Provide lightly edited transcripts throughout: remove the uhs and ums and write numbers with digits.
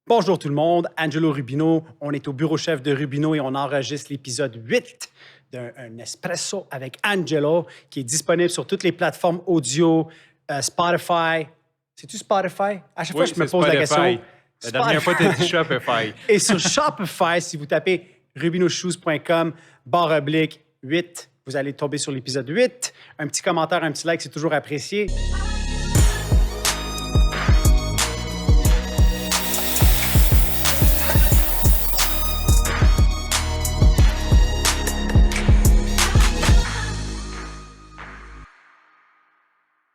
Bonjour tout le monde, Angelo Rubino. On est au bureau chef de Rubino et on enregistre l'épisode 8 d'un Espresso avec Angelo qui est disponible sur toutes les plateformes audio, Spotify. C'est-tu Spotify? À chaque fois, je me pose la question. La dernière fois, tu as dit Shopify. Et sur Shopify, si vous tapez rubinoshoes.com/8, vous allez tomber sur l'épisode 8. Un petit commentaire, un petit like, c'est toujours apprécié.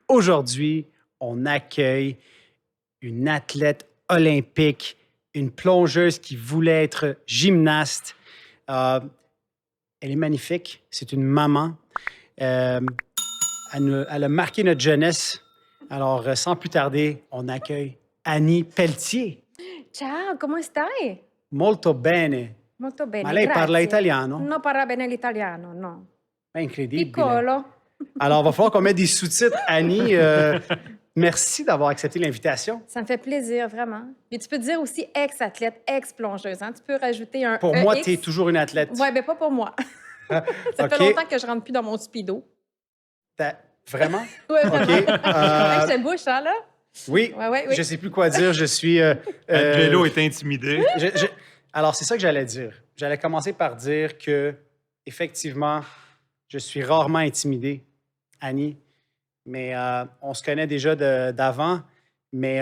Aujourd'hui, on accueille une athlète olympique, une plongeuse qui voulait être gymnaste. Elle est magnifique. C'est une maman. Elle a marqué notre jeunesse. Alors, sans plus tarder, on accueille Annie Pelletier. Ciao, come stai? Molto bene. Molto bene, Ma lei grazie. parla italiano? Non parla bene l'italiano, no. Incredibile. Piccolo. Alors, il va falloir qu'on mette des sous-titres. Annie, merci d'avoir accepté l'invitation. Ça me fait plaisir, vraiment. Et tu peux dire aussi ex-athlète, ex-plongeuse. Hein? Tu peux rajouter un Pour EX. moi, tu es toujours une athlète. Oui, mais pas pour moi. Ça OK. fait longtemps que je rentre plus dans mon speedo. Vraiment? Oui, vraiment. OK. Avec cette bouche, hein, là? Oui, Oui. je ne sais plus quoi dire. Je suis... Angelo est intimidé. Alors, c'est ça que j'allais dire. J'allais commencer par dire que, effectivement, je suis rarement intimidé, Annie, mais on se connaît déjà d'avant. Mais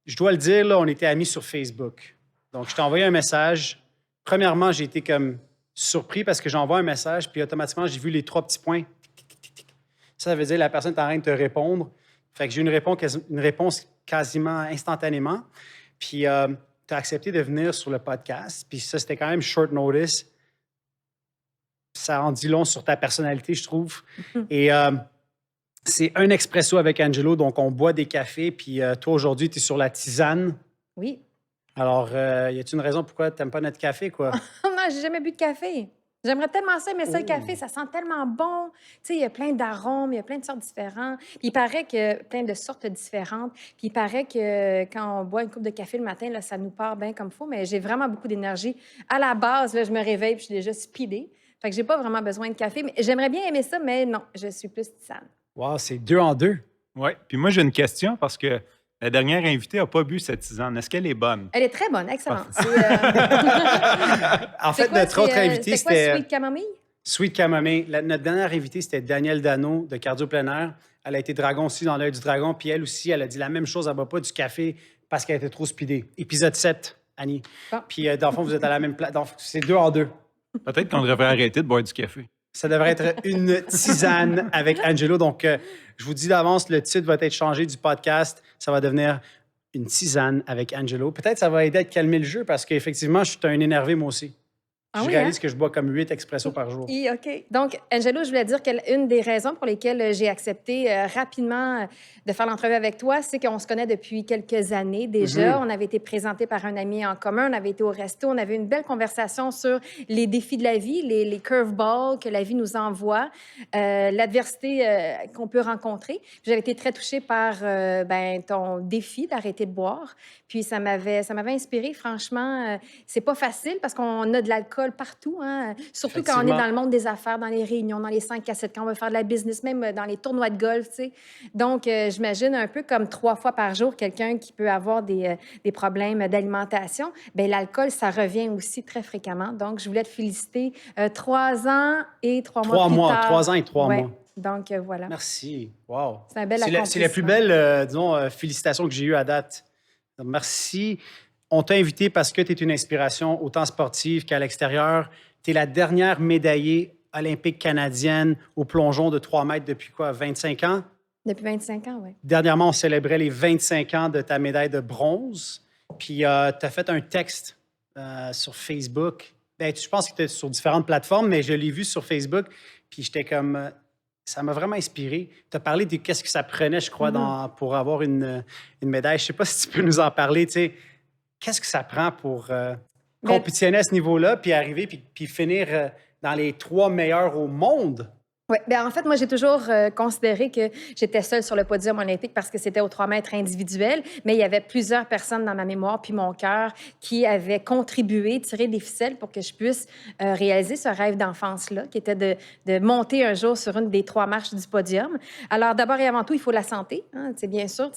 je dois le dire, là, on était amis sur Facebook. Donc, je t'ai envoyé un message. Premièrement, j'ai été comme surpris parce que j'envoie un message, puis automatiquement, j'ai vu les 3 petits points. Tic, tic, tic, tic. Ça veut dire que la personne est en train de te répondre. Fait que j'ai une réponse quasiment instantanément. Puis, tu as accepté de venir sur le podcast. Puis ça, c'était quand même short notice. Ça en dit long sur ta personnalité, je trouve. Et c'est un expresso avec Angelo, donc on boit des cafés. Puis toi, aujourd'hui, tu es sur la tisane. Oui. Alors, y a-t-il une raison pourquoi tu n'aimes pas notre café, quoi? Non, j'ai jamais bu de café. J'aimerais tellement ça, mais ça, le café, ça sent tellement bon. Tu sais, il y a plein d'arômes, il y a plein de sortes différentes. Puis il paraît que plein de sortes différentes. Puis il paraît que quand on boit une coupe de café le matin, là, ça nous part bien comme il faut. Mais j'ai vraiment beaucoup d'énergie. À la base, là, je me réveille puis je suis déjà speedée. Fait que j'ai pas vraiment besoin de café. Mais j'aimerais bien aimer ça, mais non, je suis plus tisane. Wow, c'est 2 en 2. Oui. Puis moi, j'ai une question parce que la dernière invitée n'a pas bu cette tisane. Est-ce qu'elle est bonne? Elle est très bonne, excellente. En fait, notre autre invité, c'était quoi, c'était Sweet Camomille? Sweet Camomille. Notre dernière invitée, c'était Danielle Dano de Cardio Plein Air. Elle a été dragon aussi dans l'œil du dragon. Puis elle aussi, elle a dit la même chose. Elle ne boit pas du café parce qu'elle était trop speedée. Épisode 7, Annie. Bon. Puis dans le fond, vous êtes à la même place. Donc, c'est 2 en 2. Peut-être qu'on devrait arrêter de boire du café. Ça devrait être une tisane avec Angelo. Donc, je vous dis d'avance, le titre va être changé du podcast. Ça va devenir une tisane avec Angelo. Peut-être ça va aider à calmer le jeu parce qu'effectivement, je suis un énervé moi aussi. Ah je oui, réalise hein? que je bois comme 8 expressos par jour. OK. Donc, Angelo, je voulais dire qu'une des raisons pour lesquelles j'ai accepté rapidement de faire l'entrevue avec toi, c'est qu'on se connaît depuis quelques années déjà. On avait été présentés par un ami en commun, on avait été au resto, on avait une belle conversation sur les défis de la vie, les curveballs que la vie nous envoie, l'adversité qu'on peut rencontrer. J'avais été très touchée par ton défi d'arrêter de boire. Puis ça m'avait inspirée, franchement. C'est pas facile parce qu'on a de l'alcool partout, hein? Surtout quand on est dans le monde des affaires, dans les réunions, dans les 5 à 7, quand on veut faire de la business, même dans les tournois de golf, tu sais. Donc, j'imagine un peu comme 3 fois par jour, quelqu'un qui peut avoir des problèmes d'alimentation. Bien, l'alcool, ça revient aussi très fréquemment. Donc, je voulais te féliciter. 3 ans et 3 mois 3 plus mois, tard. 3 ans et 3 Ouais. mois. Donc, voilà. Merci. Wow. C'est un bel C'est la accomplissement. plus belle, félicitations que j'ai eues à date. Donc, merci. On t'a invité parce que tu es une inspiration autant sportive qu'à l'extérieur. Tu es la dernière médaillée olympique canadienne au plongeon de 3 mètres depuis quoi, 25 ans? Depuis 25 ans, oui. Dernièrement, on célébrait les 25 ans de ta médaille de bronze. Puis, tu as fait un texte sur Facebook. Bien, je pense que tu es sur différentes plateformes, mais je l'ai vu sur Facebook. Puis, j'étais comme... ça m'a vraiment inspiré. Tu as parlé de qu'est-ce que ça prenait, je crois, pour avoir une médaille. Je ne sais pas si tu peux nous en parler. Tu sais, qu'est-ce que ça prend pour compétitionner à ce niveau-là, puis arriver, puis finir dans les 3 meilleurs au monde? Oui, en fait, moi, j'ai toujours considéré que j'étais seule sur le podium olympique parce que c'était aux 3 mètres individuels, mais il y avait plusieurs personnes dans ma mémoire puis mon cœur qui avaient contribué, tiré des ficelles pour que je puisse réaliser ce rêve d'enfance-là, qui était de monter un jour sur une des 3 marches du podium. Alors, d'abord et avant tout, il faut la santé, hein, c'est bien sûr.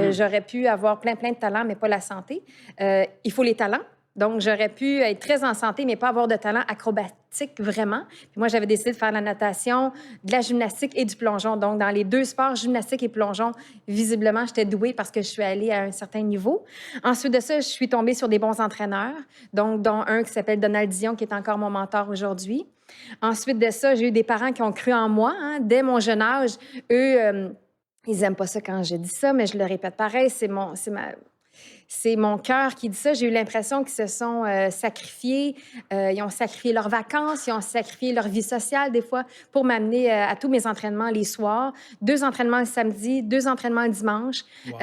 J'aurais pu avoir plein de talents, mais pas la santé. Il faut les talents. Donc, j'aurais pu être très en santé, mais pas avoir de talent acrobatique vraiment. Puis moi, j'avais décidé de faire de la natation, de la gymnastique et du plongeon. Donc, dans les 2 sports, gymnastique et plongeon, visiblement, j'étais douée parce que je suis allée à un certain niveau. Ensuite de ça, je suis tombée sur des bons entraîneurs, donc dont un qui s'appelle Donald Dion, qui est encore mon mentor aujourd'hui. Ensuite de ça, j'ai eu des parents qui ont cru en moi, hein, dès mon jeune âge. Eux, ils n'aiment pas ça quand je dis ça, mais je le répète pareil, c'est mon cœur qui dit ça. J'ai eu l'impression qu'ils se sont sacrifiés. Ils ont sacrifié leurs vacances, ils ont sacrifié leur vie sociale, des fois, pour m'amener à tous mes entraînements les soirs. 2 entraînements le samedi, 2 entraînements le dimanche. Wow.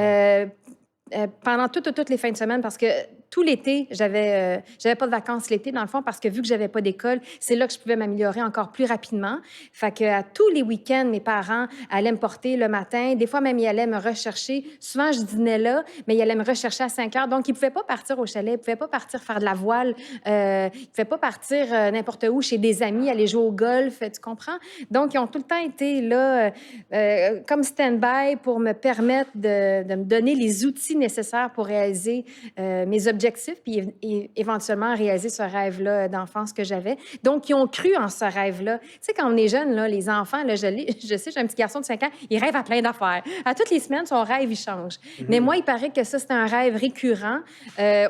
Pendant toutes les fins de semaine, parce que tout l'été, j'avais pas de vacances l'été, dans le fond, parce que vu que j'avais pas d'école, c'est là que je pouvais m'améliorer encore plus rapidement. Fait que à tous les week-ends, mes parents allaient me porter le matin. Des fois, même, ils allaient me rechercher. Souvent, je dînais là, mais ils allaient me rechercher à 5 heures. Donc, ils pouvaient pas partir au chalet, ils pouvaient pas partir faire de la voile, ils pouvaient pas partir n'importe où chez des amis, aller jouer au golf, tu comprends? Donc, ils ont tout le temps été là, comme stand-by pour me permettre de me donner les outils nécessaires pour réaliser mes objectifs, puis éventuellement réaliser ce rêve-là d'enfance que j'avais. Donc, ils ont cru en ce rêve-là. Tu sais, quand on est jeune, là, les enfants, là, je sais, j'ai un petit garçon de 5 ans, il rêve à plein d'affaires. À toutes les semaines, son rêve, il change. Mais moi, il paraît que ça, c'est un rêve récurrent.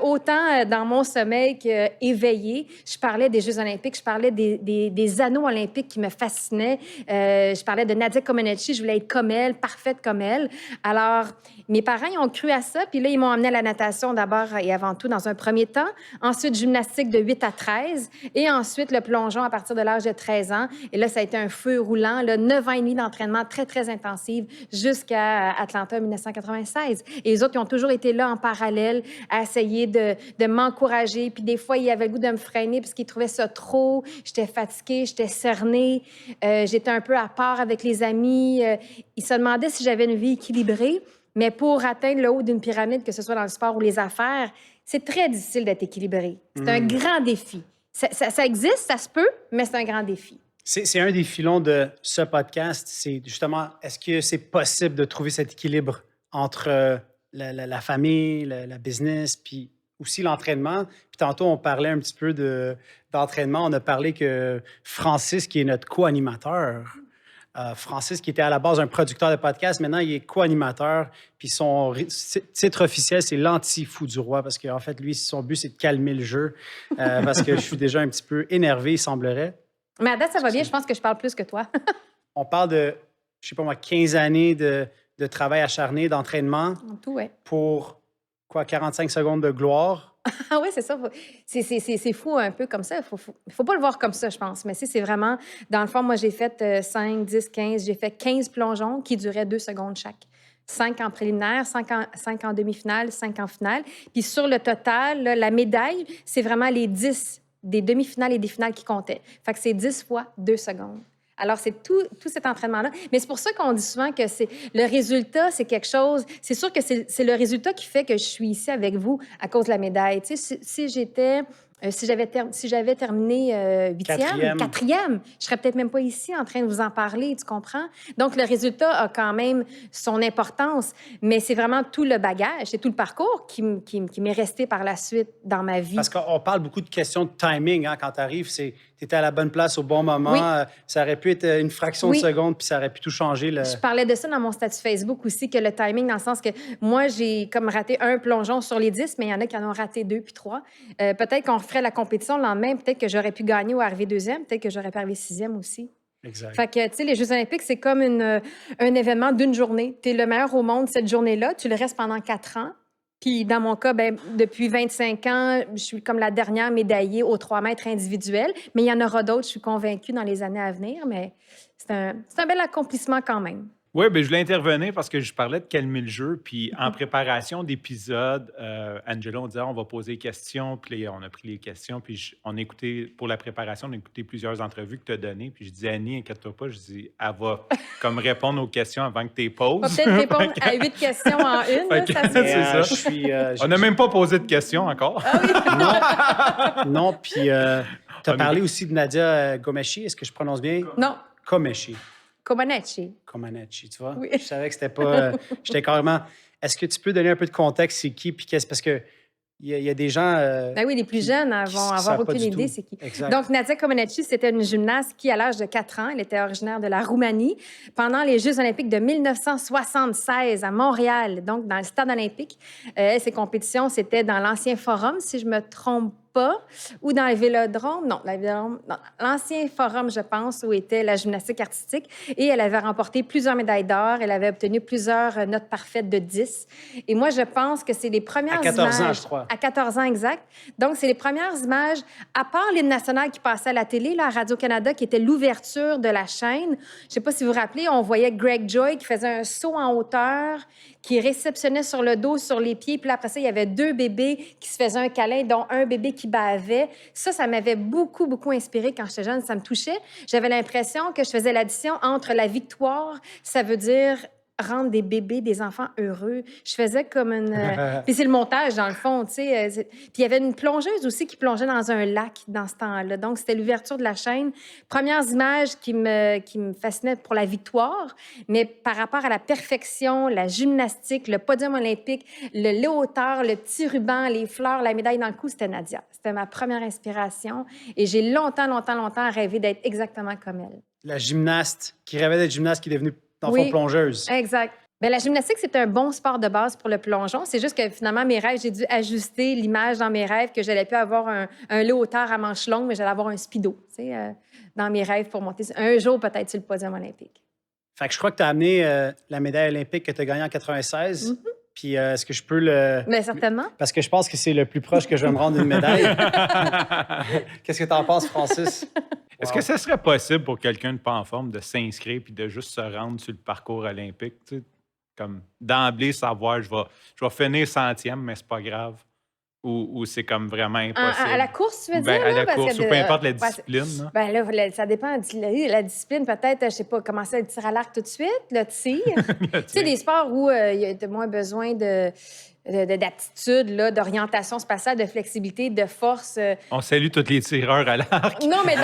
Autant dans mon sommeil qu'éveillé, je parlais des Jeux olympiques, je parlais des anneaux olympiques qui me fascinaient. Je parlais de Nadia Comaneci, je voulais être comme elle, parfaite comme elle. Alors, mes parents, ils ont cru à ça, puis là, ils m'ont amené à la natation d'abord et avant tout dans un premier temps. Ensuite, gymnastique de 8 à 13. Et ensuite, le plongeon à partir de l'âge de 13 ans. Et là, ça a été un feu roulant, là, 9 ans et demi d'entraînement très, très intensif jusqu'à Atlanta 1996. Et les autres, ils ont toujours été là en parallèle à essayer de m'encourager. Puis des fois, ils avaient le goût de me freiner parce qu'ils trouvaient ça trop. J'étais fatiguée, j'étais cernée. J'étais un peu à part avec les amis. Ils se demandaient si j'avais une vie équilibrée. Mais pour atteindre le haut d'une pyramide, que ce soit dans le sport ou les affaires, c'est très difficile d'être équilibré. C'est un grand défi. Ça existe, ça se peut, mais c'est un grand défi. C'est un des filons de ce podcast, c'est justement, est-ce que c'est possible de trouver cet équilibre entre la famille, la business, puis aussi l'entraînement? Puis tantôt, on parlait un petit peu d'entraînement. On a parlé que Francis, qui est notre co-animateur, Francis, qui était à la base un producteur de podcast, maintenant, il est co-animateur. Puis son titre officiel, c'est l'anti-fou du roi, parce qu'en fait, lui, son but, c'est de calmer le jeu, parce que je suis déjà un petit peu énervé, il semblerait. Mais à date, ça va bien. Je pense que je parle plus que toi. On parle de, je sais pas moi, 15 années de travail acharné, d'entraînement. En tout, ouais. Pour, quoi, 45 secondes de gloire. Ah oui, c'est ça. C'est fou un peu comme ça. Il faut pas le voir comme ça, je pense. Mais c'est vraiment... Dans le fond, moi, j'ai fait 5, 10, 15. J'ai fait 15 plongeons qui duraient 2 secondes chaque. 5 en préliminaire, 5 en demi-finale, 5 en finale. Puis sur le total, là, la médaille, c'est vraiment les 10 des demi-finales et des finales qui comptaient. Fait que c'est 10 fois 2 secondes. Alors, c'est tout cet entraînement-là. Mais c'est pour ça qu'on dit souvent que le résultat, c'est quelque chose... C'est sûr que c'est le résultat qui fait que je suis ici avec vous à cause de la médaille. Tu sais, si j'avais terminé 8e, 4e, je serais peut-être même pas ici en train de vous en parler, tu comprends? Donc, le résultat a quand même son importance, mais c'est vraiment tout le bagage, c'est tout le parcours qui m'est resté par la suite dans ma vie. Parce qu'on parle beaucoup de questions de timing, hein, quand tu arrives, tu étais à la bonne place au bon moment, oui. Ça aurait pu être une fraction de seconde, puis ça aurait pu tout changer. Je parlais de ça dans mon statut Facebook aussi, que le timing, dans le sens que moi, j'ai comme raté un plongeon sur les 10, mais il y en a qui en ont raté 2 puis 3. Peut-être qu'on referait la compétition le lendemain, peut-être que j'aurais pu gagner ou arriver 2e, peut-être que j'aurais pu arriver 6e aussi. Exact. Fait que, tu sais, les Jeux olympiques, c'est comme un événement d'une journée. Tu es le meilleur au monde cette journée-là, tu le restes pendant 4 ans. Puis dans mon cas, depuis 25 ans, je suis comme la dernière médaillée aux 3 mètres individuels. Mais il y en aura d'autres, je suis convaincue, dans les années à venir. Mais c'est un bel accomplissement quand même. Oui, bien, je voulais intervenir parce que je parlais de calmer le jeu. Puis en préparation d'épisode, Angelo, on disait on va poser des questions. Puis là, on a pris les questions. Puis on a écouté, pour la préparation, on a écouté plusieurs entrevues que tu as données. Puis je dis, Annie, inquiète-toi pas. Je dis, elle va comme répondre aux questions avant que tu les On va poses. peut-être répondre à 8 questions en une. Fait Là, que ça se c'est peut. ça. On n'a même pas posé de questions encore. Non, puis tu as On est- parlé aussi de Nadia Gomeshi. Est-ce que je prononce bien? Non, Komeshi. Comaneci. Comaneci, tu vois? Oui. Je savais que c'était pas... j'étais carrément... Est-ce que tu peux donner un peu de contexte, c'est qui? Puis qu'est-ce... Parce que il y a des gens... Ben oui, les plus jeunes vont qui avoir savent pas aucune du idée tout. c'est qui. Exact. Donc, Nadia Comaneci, c'était une gymnaste qui, à l'âge de 4 ans, elle était originaire de la Roumanie, pendant les Jeux olympiques de 1976 à Montréal, donc dans le stade olympique. Ses compétitions, c'était dans l'ancien forum, si je me trompe pas, ou dans le vélodrome. Non, l'ancien forum, je pense, où était la gymnastique artistique. Et elle avait remporté plusieurs médailles d'or. Elle avait obtenu plusieurs notes parfaites de 10. Et moi, je pense que c'est les premières À 14 images... ans, je crois. À 14 ans, exact. Donc, c'est les premières images, à part l'hymne national qui passait à la télé, là, à Radio-Canada, qui était l'ouverture de la chaîne. Je ne sais pas si vous vous rappelez, on voyait Greg Joy qui faisait un saut en hauteur, qui réceptionnait sur le dos, sur les pieds. Puis là, après ça, il y avait 2 bébés qui se faisaient un câlin, dont un bébé qui bavait. Ça m'avait beaucoup, beaucoup inspiré quand j'étais jeune. Ça me touchait. J'avais l'impression que je faisais l'addition entre la victoire, ça veut dire rendre des bébés, des enfants heureux. Je faisais comme une... Puis c'est le montage, dans le fond, tu sais. Puis il y avait une plongeuse aussi qui plongeait dans un lac dans ce temps-là. Donc, c'était l'ouverture de la chaîne. Premières images qui me fascinaient pour la victoire, mais par rapport à la perfection, la gymnastique, le podium olympique, le léotard, le petit ruban, les fleurs, la médaille dans le cou, c'était Nadia. C'était ma première inspiration. Et j'ai longtemps rêvé d'être exactement comme elle. La gymnaste qui rêvait d'être gymnaste qui est devenue, dans le fond, Oui. plongeuse. Exact. Bien, la gymnastique, c'est un bon sport de base pour le plongeon. C'est juste que finalement, mes rêves, j'ai dû ajuster l'image dans mes rêves que j'allais plus avoir un léotard à manches longues, mais j'allais avoir un speedo, tu sais, dans mes rêves pour monter un jour peut-être sur le podium olympique. Fait que je crois que tu as amené la médaille olympique que tu as gagnée en 96. Puis est-ce que je peux le... Mais certainement. Parce que je pense que c'est le plus proche que je vais me rendre d'une médaille. Qu'est-ce que tu en penses, Francis? Est-ce que ce serait possible pour quelqu'un de pas en forme de s'inscrire puis de juste se rendre sur le parcours olympique? Tu sais, comme d'emblée savoir, je vais finir 100e, mais c'est pas grave. Ou c'est comme vraiment impossible? À la course, tu veux Ben, dire? à là, la parce course, que ou peu importe la discipline. là. Ben là, ça dépend de la discipline. Peut-être, je sais pas, commencer le tir à l'arc tout de suite, le tir. Tu sais, des sports où il y a moins besoin d'aptitude, là, d'orientation spatiale, de flexibilité, de force. On salue tous les tireurs à l'arc. Non, mais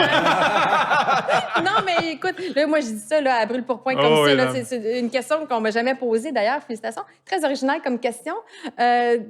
non, mais écoute, là, moi, je dis ça là, à brûle-pourpoint comme Oh, ça. oui, Là, non. c'est une question qu'on m'a jamais posée, d'ailleurs. Félicitations. Très originale comme question.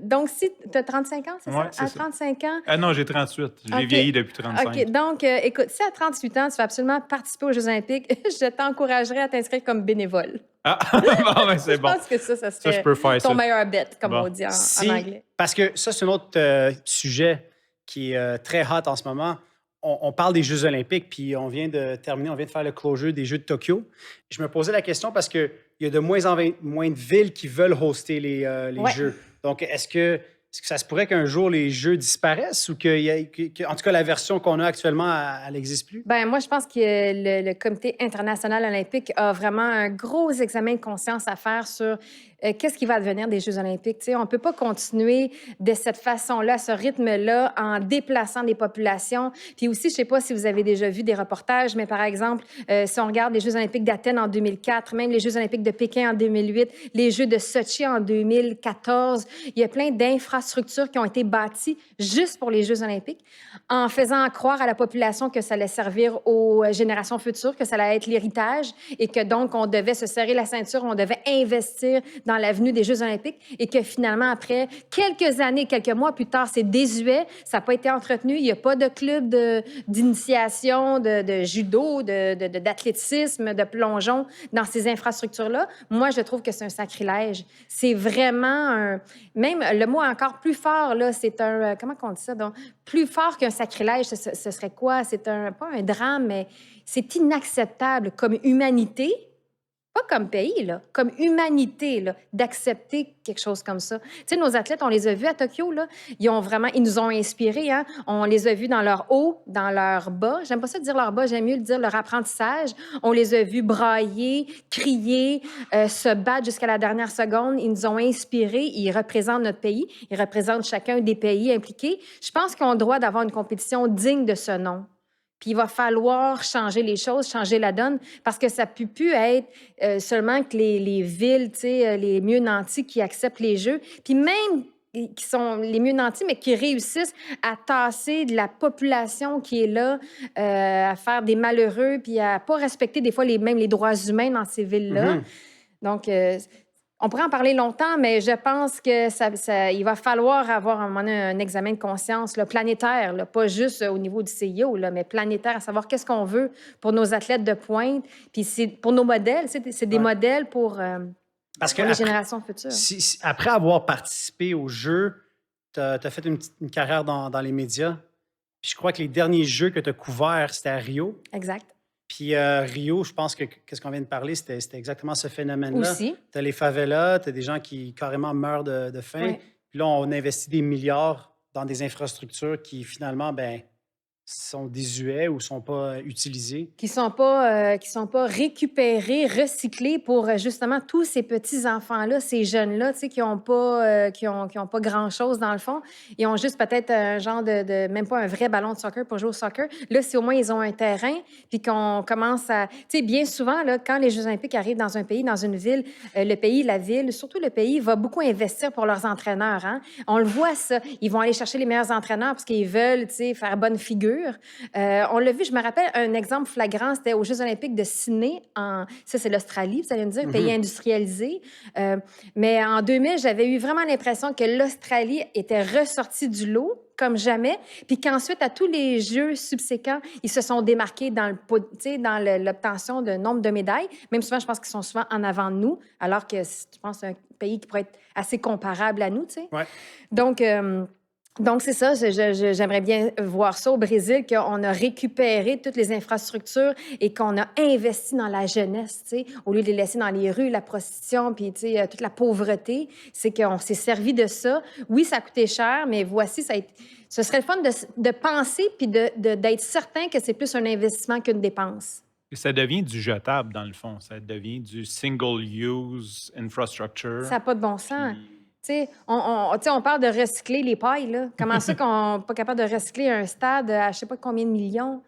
Donc, si tu as 35 ans, c'est Ouais, ça? c'est À ça. 35 ans, Ah non, j'ai 38. J'ai OK. vieilli depuis 35. OK, donc, écoute, si à 38 ans, tu veux absolument participer aux Jeux olympiques, je t'encouragerais à t'inscrire comme bénévole. Ah, bon, ben, c'est Je bon. pense que ça Ça, serait je peux faire ton ça. meilleur bet, comme Bon. on dit en Si- anglais. Parce que ça, c'est un autre sujet qui est très hot en ce moment. On parle des Jeux olympiques, puis on vient de faire le closure des Jeux de Tokyo. Je me posais la question parce qu'il y a de moins en moins de villes qui veulent hoster les Ouais. Jeux. Donc, est-ce que ça se pourrait qu'un jour les Jeux disparaissent ou en tout cas, la version qu'on a actuellement, elle n'existe plus? Ben moi, je pense que le Comité international olympique a vraiment un gros examen de conscience à faire sur qu'est-ce qui va advenir des Jeux olympiques. Tu sais, on ne peut pas continuer de cette façon-là, à ce rythme-là, en déplaçant des populations. Puis aussi, je ne sais pas si vous avez déjà vu des reportages, mais par exemple, si on regarde les Jeux olympiques d'Athènes en 2004, même les Jeux olympiques de Pékin en 2008, les Jeux de Sochi en 2014, il y a plein d'infrastructures qui ont été bâties juste pour les Jeux olympiques, en faisant croire à la population que ça allait servir aux générations futures, que ça allait être l'héritage et que donc on devait se serrer la ceinture, on devait investir dans l'avenue des Jeux olympiques et que finalement, après quelques années, quelques mois plus tard, c'est désuet, ça n'a pas été entretenu, il n'y a pas de club d'initiation, de judo, d'athlétisme, de plongeon dans ces infrastructures-là. Moi, je trouve que c'est un sacrilège. C'est vraiment même le mot encore plus fort, là, c'est un... comment on dit ça? Donc, plus fort qu'un sacrilège, ce serait quoi? C'est pas un drame, mais c'est inacceptable comme humanité Pas comme pays, là, comme humanité, là, d'accepter quelque chose comme ça. Tu sais, nos athlètes, on les a vus à Tokyo, là, ils nous ont inspirés, hein. On les a vus dans leur haut, dans leur bas. J'aime pas ça dire leur bas, j'aime mieux le dire leur apprentissage. On les a vus brailler, crier, se battre jusqu'à la dernière seconde. Ils nous ont inspirés, ils représentent notre pays, ils représentent chacun des pays impliqués. Je pense qu'on a le droit d'avoir une compétition digne de ce nom. Puis il va falloir changer les choses, changer la donne, parce que ça ne peut plus être seulement que les villes, tu sais, les mieux nantis qui acceptent les jeux. Puis même qui sont les mieux nantis, mais qui réussissent à tasser de la population qui est là, à faire des malheureux, puis à pas respecter des fois même les droits humains dans ces villes-là. Donc, on pourrait en parler longtemps, mais je pense que il va falloir avoir un moment donné un examen de conscience là, planétaire, là, pas juste au niveau du CIO, là, mais planétaire, à savoir qu'est-ce qu'on veut pour nos athlètes de pointe, puis pour nos modèles, c'est des modèles pour Parce que les générations futures. Après avoir participé au jeu, tu as fait une carrière dans les médias. Puis je crois que les derniers jeux que tu as couverts, c'était à Rio. Exact. Puis Rio, je pense que qu'est-ce qu'on vient de parler, c'était exactement ce phénomène-là. Aussi. Tu as les favelas, tu as des gens qui carrément meurent de faim. Oui. Puis là, on investit des milliards dans des infrastructures qui, finalement, ben, sont désuets ou ne sont pas utilisés. Qui sont pas récupérés, recyclés pour justement tous ces petits enfants-là, ces jeunes-là, tu sais, qui ont pas grand-chose dans le fond. Ils ont juste peut-être un genre même pas un vrai ballon de soccer pour jouer au soccer. Là, si au moins ils ont un terrain, puis qu'on commence à, tu sais, bien souvent là, quand les Jeux olympiques arrivent dans un pays, dans une ville, le pays, la ville, surtout le pays, va beaucoup investir pour leurs entraîneurs. Hein? On le voit ça. Ils vont aller chercher les meilleurs entraîneurs parce qu'ils veulent, tu sais, faire bonne figure. On l'a vu, je me rappelle un exemple flagrant, c'était aux Jeux olympiques de Sydney. Ça, c'est l'Australie, vous allez me dire, pays industrialisé. Mais en 2000, j'avais eu vraiment l'impression que l'Australie était ressortie du lot comme jamais, puis qu'ensuite, à tous les Jeux subséquents, ils se sont démarqués dans l'obtention de nombre de médailles. Même souvent, je pense qu'ils sont souvent en avant de nous, alors que je pense que c'est un pays qui pourrait être assez comparable à nous, tu sais. Ouais. Donc, c'est ça, j'aimerais bien voir ça au Brésil, qu'on a récupéré toutes les infrastructures et qu'on a investi dans la jeunesse, tu sais, au lieu de les laisser dans les rues, la prostitution, puis, tu sais, toute la pauvreté. C'est qu'on s'est servi de ça. Oui, ça a coûté cher, mais voici, ce serait le fun de penser puis d'être certain que c'est plus un investissement qu'une dépense. Ça devient du jetable, dans le fond. Ça devient du single-use infrastructure. Ça n'a pas de bon sens. On parle de recycler les pailles, là. Comment ça qu'on n'est pas capable de recycler un stade à je ne sais pas combien de millions?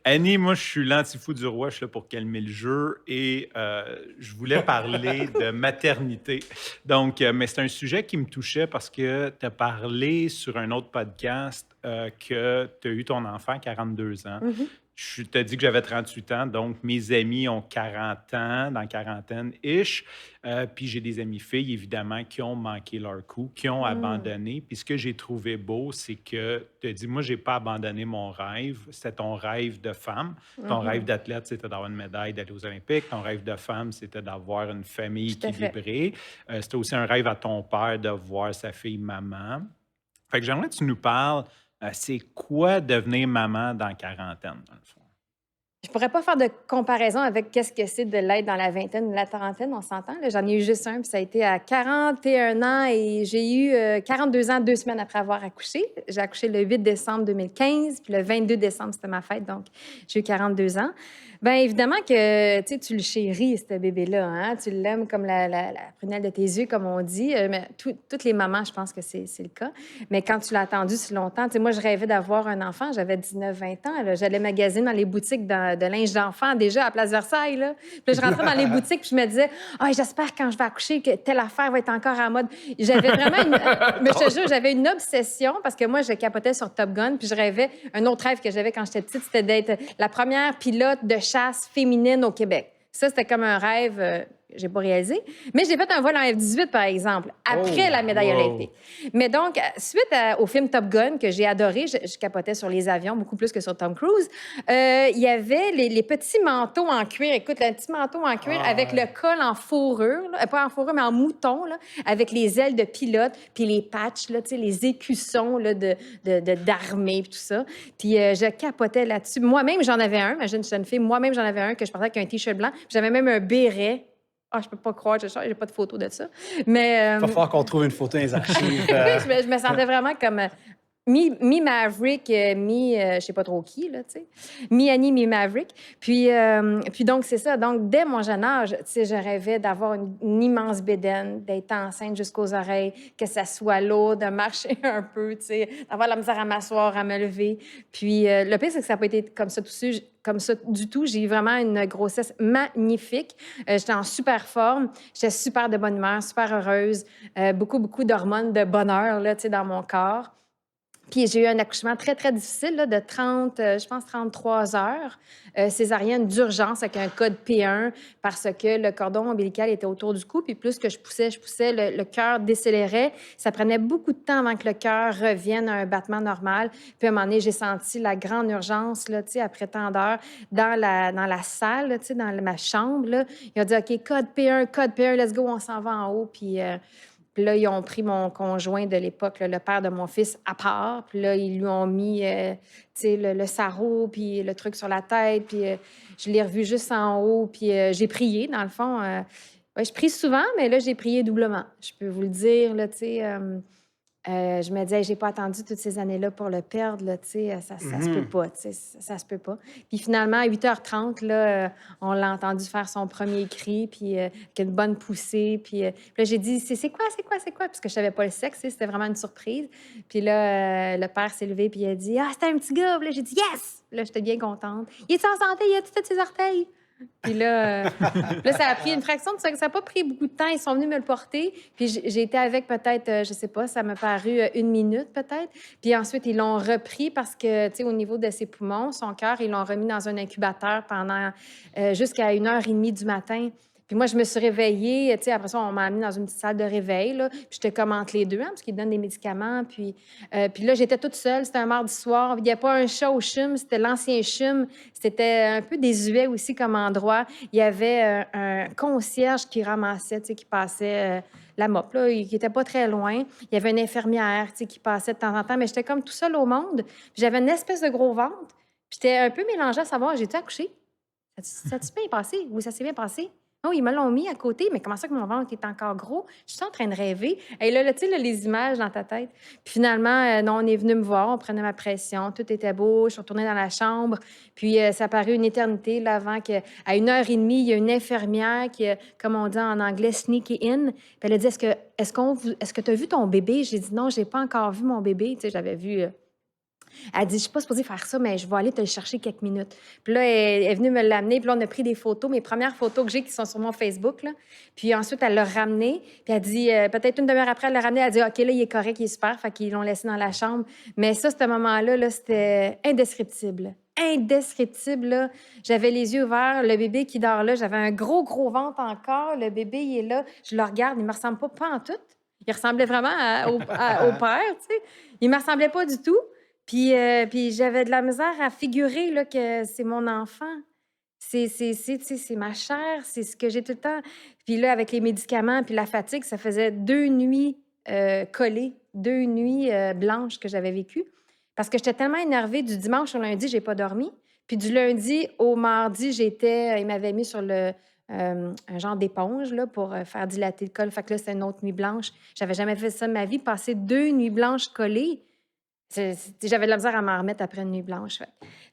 Annie, moi, je suis l'anti-fou du roi. Je suis là pour calmer le jeu et je voulais parler de maternité. Donc, mais c'est un sujet qui me touchait parce que tu as parlé sur un autre podcast que tu as eu ton enfant à 42 ans. Mm-hmm. Je t'ai dit que j'avais 38 ans, donc mes amis ont 40 ans, dans quarantaine-ish. Puis j'ai des amis filles, évidemment, qui ont manqué leur coup, qui ont abandonné. Puis ce que j'ai trouvé beau, c'est que tu as dit, moi, j'ai pas abandonné mon rêve. C'était ton rêve de femme. Ton rêve d'athlète, c'était d'avoir une médaille, d'aller aux Olympiques. Ton rêve de femme, c'était d'avoir une famille équilibrée. C'était aussi un rêve à ton père de voir sa fille maman. Fait que j'aimerais que tu nous parles. C'est quoi devenir maman dans quarantaine, dans le fond? Je pourrais pas faire de comparaison avec qu'est-ce que c'est de l'être dans la vingtaine ou la trentaine, on s'entend. J'en ai eu juste un, puis ça a été à 41 ans et j'ai eu 42 ans 2 semaines après avoir accouché. J'ai accouché le 8 décembre 2015, puis le 22 décembre, c'était ma fête, donc j'ai eu 42 ans. Bien, évidemment que tu le chéris, ce bébé-là. Hein? Tu l'aimes comme la prunelle de tes yeux, comme on dit. Mais toutes les mamans, je pense que c'est le cas. Mais quand tu l'as attendu si longtemps, moi, je rêvais d'avoir un enfant. J'avais 19-20 ans. Là. J'allais magasiner dans les boutiques de linge d'enfant, déjà à Place Versailles. Là. Puis là, je rentrais dans les boutiques puis je me disais, j'espère quand je vais accoucher que telle affaire va être encore à mode. J'avais vraiment mais je te jure, j'avais une obsession parce que moi, je capotais sur Top Gun puis je rêvais. Un autre rêve que j'avais quand j'étais petite, c'était d'être la première pilote de chasse féminine au Québec. Ça, c'était comme un rêve j'ai pas réalisé. Mais j'ai fait un vol en F-18, par exemple, après la médaille olympique. Mais donc, suite au film Top Gun, que j'ai adoré, je capotais sur les avions beaucoup plus que sur Tom Cruise, il y avait les petits manteaux en cuir. Écoute, le petit manteau en cuir avec le col en fourrure, là, pas en fourrure, mais en mouton, là, avec les ailes de pilote, puis les patchs, là, les écussons là, d'armée, puis tout ça. Puis je capotais là-dessus. Moi-même, j'en avais un. Imagine, je suis une fille. Moi-même, j'en avais un que je portais avec un T-shirt blanc. J'avais même un béret Ah, je peux pas croire, j'ai pas de photo de ça. Mais, Il va falloir qu'on trouve une photo dans les archives. oui, je me sentais vraiment comme mi-Maverick, je sais pas trop qui, là, tu sais. Mi-Annie, mi-Maverick. Puis donc, c'est ça. Donc, dès mon jeune âge, tu sais, je rêvais d'avoir une immense bédaine, d'être enceinte jusqu'aux oreilles, que ça soit lourd, de marcher un peu, tu sais, d'avoir la misère à m'asseoir, à me lever. Puis le pire, c'est que ça n'a pas été comme ça du tout. J'ai eu vraiment une grossesse magnifique. J'étais en super forme. J'étais super de bonne humeur, super heureuse. Beaucoup d'hormones de bonheur, là, tu sais, dans mon corps. Puis j'ai eu un accouchement très, très difficile, là, de 30, je pense 33 heures, césarienne d'urgence avec un code P1 parce que le cordon ombilical était autour du cou. Puis plus que je poussais, le cœur décélérait. Ça prenait beaucoup de temps avant que le cœur revienne à un battement normal. Puis à un moment donné, j'ai senti la grande urgence, là, tu sais, après tant d'heures, dans la salle, là, tu sais, dans ma chambre. Là. Ils ont dit, OK, code P1, let's go, on s'en va en haut. Puis là, ils ont pris mon conjoint de l'époque, là, le père de mon fils, à part. Puis là, ils lui ont mis, tu sais, le sarrau, puis le truc sur la tête. Puis je l'ai revu juste en haut. Puis j'ai prié, dans le fond. Ouais, je prie souvent, mais là, j'ai prié doublement. Je peux vous le dire, là, tu sais. Je me disais, hey, j'ai pas attendu toutes ces années-là pour le perdre, là, tu sais, ça se peut pas, tu sais, ça se peut pas. Puis finalement, à 8h30, là, on l'a entendu faire son premier cri, puis avec une bonne poussée, puis là, j'ai dit, c'est quoi? Parce que je savais pas le sexe, tu sais, c'était vraiment une surprise. Puis là, le père s'est levé, puis il a dit, ah, c'était un petit gars. Puis là, j'ai dit, yes! Là, j'étais bien contente. Il est en santé, il a tout ses orteils. Puis là, ça a pris une fraction de ça. Ça n'a pas pris beaucoup de temps. Ils sont venus me le porter. Puis j'ai été avec peut-être, je sais pas, ça m'a paru 1 minute peut-être. Puis ensuite, ils l'ont repris parce que, tu sais, au niveau de ses poumons, son cœur, ils l'ont remis dans un incubateur pendant jusqu'à 1h30 du matin. Puis moi, je me suis réveillée, tu sais, après ça, on m'a amenée dans une petite salle de réveil, là. Puis j'étais comme entre les deux, hein, parce qu'ils donnent des médicaments. Puis là, j'étais toute seule, c'était un mardi soir. Il n'y a pas un chat au CHUM, c'était l'ancien CHUM. C'était un peu désuet aussi comme endroit. Il y avait un concierge qui ramassait, tu sais, qui passait la mop, là, qui n'était pas très loin. Il y avait une infirmière, tu sais, qui passait de temps en temps, mais j'étais comme tout seul au monde. Puis j'avais une espèce de gros ventre. Puis j'étais un peu mélangée à savoir, j'ai-tu accouché? Ça s'est bien passé? Oui, ça s'est bien passé. Oh, ils me l'ont mis à côté, mais comment ça que mon ventre est encore gros? Je suis en train de rêver. Et là, tu sais, les images dans ta tête. Puis finalement, non, on est venu me voir, on prenait ma pression, tout était beau. Je suis retournée dans la chambre. Puis ça a paru une éternité là, avant qu'à 1h30, il y a une infirmière qui, comme on dit en anglais, sneaky in. Puis elle a dit, est-ce que tu as vu ton bébé? J'ai dit, non, j'ai pas encore vu mon bébé. Tu sais, j'avais vu... Elle dit, je suis pas supposée faire ça, mais je vais aller te le chercher quelques minutes. Puis là, elle est venue me l'amener. Puis là, on a pris des photos, mes premières photos que j'ai qui sont sur mon Facebook. Là. Puis ensuite, elle l'a ramené. Puis elle dit, peut-être une demi-heure après, elle l'a ramené. Elle a dit, OK, là, il est correct, il est super. Fait qu'ils l'ont laissé dans la chambre. Mais ça, ce moment-là, là, c'était indescriptible. Indescriptible, là. J'avais les yeux ouverts, le bébé qui dort là. J'avais un gros ventre encore. Le bébé, il est là. Je le regarde, il me ressemble pas en tout. Il ressemblait vraiment au père, tu sais. Il me ressemblait pas du tout. Puis j'avais de la misère à figurer là, que c'est mon enfant. C'est ma chair, c'est ce que j'ai tout le temps. Puis là, avec les médicaments puis la fatigue, ça faisait 2 nuits collées, 2 nuits blanches que j'avais vécues. Parce que j'étais tellement énervée du dimanche au lundi, j'ai pas dormi. Puis du lundi au mardi, il m'avait mis sur un genre d'éponge là, pour faire dilater le col. Fait que là, c'était une autre nuit blanche. J'avais jamais fait ça de ma vie, passer 2 nuits blanches collées. J'avais de la misère à m'en remettre après une nuit blanche.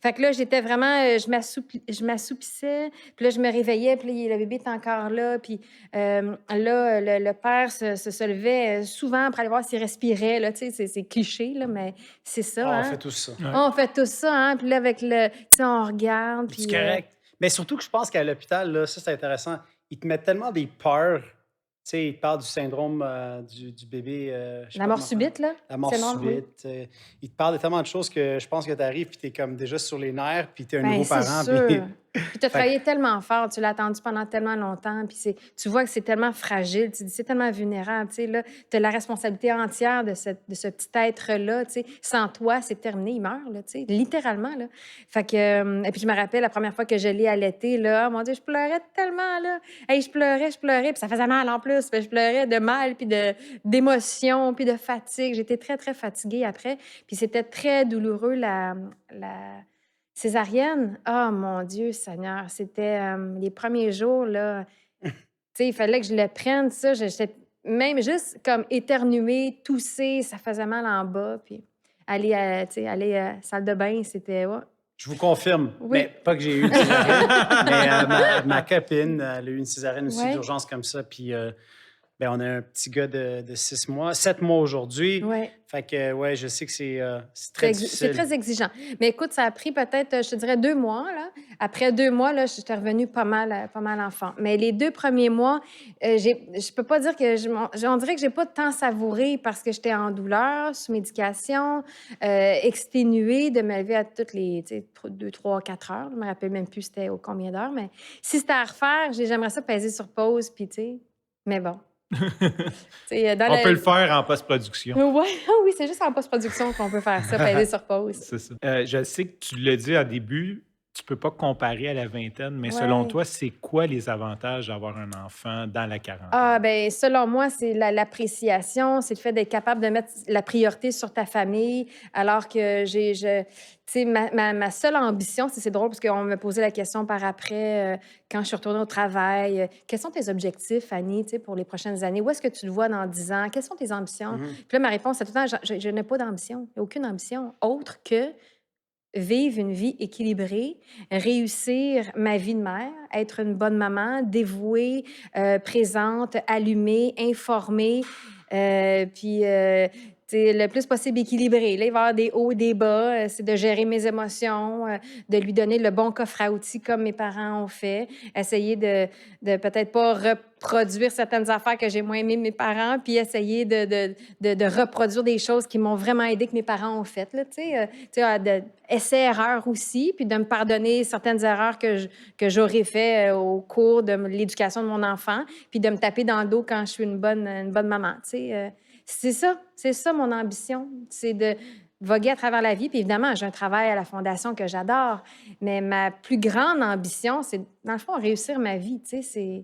Fait que là, j'étais vraiment... je m'assoupissais, puis là, je me réveillais, puis là, le bébé était encore là. Puis là, le père se levait souvent pour aller voir s'il respirait. Là, tu sais, c'est cliché, là, mais c'est ça. Ah, on hein. fait tous ça. Ouais. On fait tout ça. Hein? Puis là, avec le... Tu sais, on regarde. C'est Puis, correct. Mais surtout que je pense qu'à l'hôpital, là, ça, c'est intéressant. Ils te mettent tellement des peurs. Tu sais, ils te parlent du syndrome du bébé. Je sais la pas mort comment subite, là. la mort C'est non, oui. subite. Ils te parlent de tellement de choses que je pense que tu arrives puis tu es comme déjà sur les nerfs puis tu es un Bien, nouveau c'est parent. sûr. Puis... Puis tu as Fait que- travaillé tellement fort, tu l'as attendu pendant tellement longtemps, puis tu vois que c'est tellement fragile, tu dis c'est tellement vulnérable, tu sais, là, tu as la responsabilité entière de ce petit être-là, tu sais. Sans toi, c'est terminé, il meurt, là, tu sais, littéralement, là. Fait que, et puis je me rappelle la première fois que je l'ai allaité, là, oh mon Dieu, je pleurais tellement, là. Hey, je pleurais, puis ça faisait mal en plus. Puis je pleurais de mal, puis d'émotion, puis de fatigue. J'étais très, très fatiguée après. Puis c'était très douloureux, la césarienne. Oh mon Dieu, Seigneur, c'était les premiers jours, là. sais, il fallait que je le prenne, ça. J'étais même juste comme éternuer, tousser, ça faisait mal en bas. Puis tu sais, aller à la salle de bain, c'était... ouais. Je vous confirme, mais Oui. pas que j'ai eu une césarienne, mais ma copine, elle a eu une césarienne aussi Ouais. d'urgence comme ça. Puis ben, on a un petit gars de 6 mois, 7 mois aujourd'hui. Ouais. Fait que, ouais, je sais que c'est très C'est difficile. très exigeant. Mais écoute, ça a pris peut-être, je te dirais, 2 mois. Là. Après 2 mois, là, j'étais revenue pas mal enfant. Mais les 2 premiers mois, je peux pas dire que on dirait que j'ai pas tant savouré parce que j'étais en douleur, sous médication, exténuée de me lever à toutes les 2, 3, 4 heures. Je me rappelle même plus c'était au combien d'heures. Mais si c'était à refaire, j'aimerais ça peser sur pause. Puis, tu sais, mais bon. On peut le faire en post-production. Ouais, oui, c'est juste en post-production qu'on peut faire ça, peser sur pause. C'est ça. Je sais que tu l'as dit au début, tu peux pas comparer à la vingtaine, mais Ouais. selon toi, c'est quoi les avantages d'avoir un enfant dans la quarantaine? Ah, bien, selon moi, c'est l'appréciation, c'est le fait d'être capable de mettre la priorité sur ta famille, alors que tu sais, ma seule ambition, c'est drôle parce qu'on me posait la question par après, quand je suis retournée au travail, quels sont tes objectifs, Annie, tu sais, pour les prochaines années? Où est-ce que tu te vois dans 10 ans? Quelles sont tes ambitions? Puis là, ma réponse, c'est tout le temps, je n'ai pas d'ambition, aucune ambition autre que vivre une vie équilibrée, réussir ma vie de mère, être une bonne maman, dévouée, présente, allumée, informée, puis le plus possible équilibrée. Là, il va y avoir des hauts, des bas. C'est de gérer mes émotions, de lui donner le bon coffre à outils comme mes parents ont fait. Essayer de peut-être pas reproduire certaines affaires que j'ai moins aimées de mes parents, puis essayer de reproduire des choses qui m'ont vraiment aidé que mes parents ont faites. Là, essai-erreur aussi, puis de me pardonner certaines erreurs que j'aurais fait au cours de l'éducation de mon enfant, puis de me taper dans le dos quand je suis une bonne maman. C'est ça mon ambition, c'est de voguer à travers la vie. Puis évidemment, j'ai un travail à la Fondation que j'adore, mais ma plus grande ambition, c'est, dans le fond, réussir ma vie. Tu sais,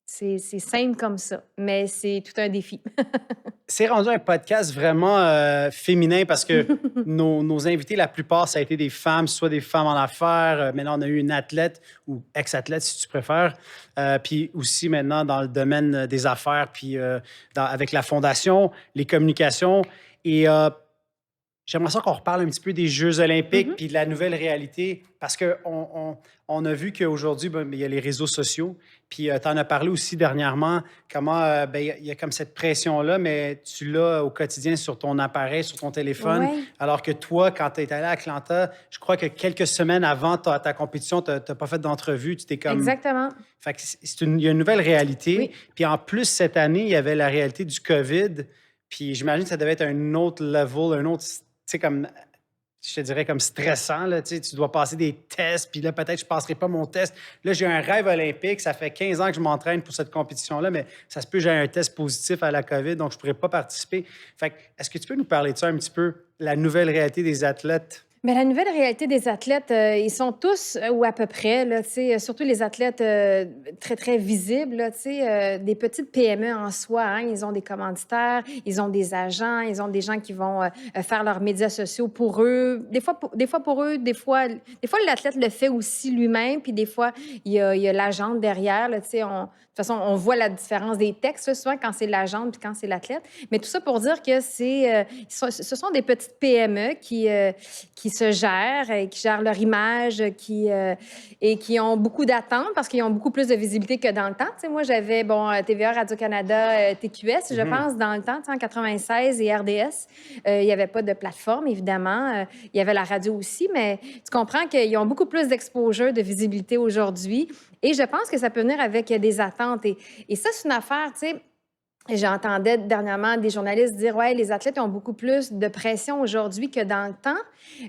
c'est simple comme ça, mais c'est tout un défi. C'est rendu un podcast vraiment féminin parce que nos invités, la plupart, ça a été des femmes, soit des femmes en affaires. Maintenant, on a eu une athlète ou ex-athlète, si tu préfères. Puis aussi, maintenant, dans le domaine des affaires, puis avec la Fondation, les communications. Et j'aimerais ça qu'on reparle un petit peu des Jeux olympiques puis de la nouvelle réalité parce qu'on a vu qu'aujourd'hui, il y a les réseaux sociaux. Puis tu en as parlé aussi dernièrement, comment il y a comme cette pression-là, mais tu l'as au quotidien sur ton appareil, sur ton téléphone. Ouais. Alors que toi, quand tu es allé à Atlanta, je crois que quelques semaines avant ta compétition, tu n'as pas fait d'entrevue. Tu t'es comme... Exactement. Fait que il y a une nouvelle réalité. Oui. Puis en plus, cette année, il y avait la réalité du COVID. Puis j'imagine que ça devait être un autre level, un autre, tu sais, comme, je te dirais comme stressant, là, tu sais, tu dois passer des tests, puis là, peut-être je ne passerai pas mon test. Là, j'ai un rêve olympique, ça fait 15 ans que je m'entraîne pour cette compétition-là, mais ça se peut que j'ai un test positif à la COVID, donc je ne pourrais pas participer. Fait que, est-ce que tu peux nous parler de ça un petit peu, la nouvelle réalité des athlètes? Bien, la nouvelle réalité des athlètes, ils sont tous, ou à peu près, là, surtout les athlètes très, très visibles, là, des petites PME en soi. Hein, ils ont des commanditaires, ils ont des agents, ils ont des gens qui vont faire leurs médias sociaux pour eux. Des fois pour eux, des fois l'athlète le fait aussi lui-même, puis des fois, il y a l'agente derrière. Là, de toute façon, on voit la différence des textes, là, souvent, quand c'est l'agente puis quand c'est l'athlète. Mais tout ça pour dire que ce sont des petites PME qui se gèrent, qui gèrent leur image, et qui ont beaucoup d'attentes parce qu'ils ont beaucoup plus de visibilité que dans le temps. Tu sais, moi, j'avais TVA, Radio-Canada, TQS, je pense, dans le temps, en 96 et RDS. Il n'y avait pas de plateforme, évidemment. Il y avait la radio aussi, mais tu comprends qu'ils ont beaucoup plus d'exposure, de visibilité aujourd'hui. Et je pense que ça peut venir avec des attentes. Et ça, c'est une affaire, tu sais. J'entendais dernièrement des journalistes dire « Ouais, les athlètes ont beaucoup plus de pression aujourd'hui que dans le temps. »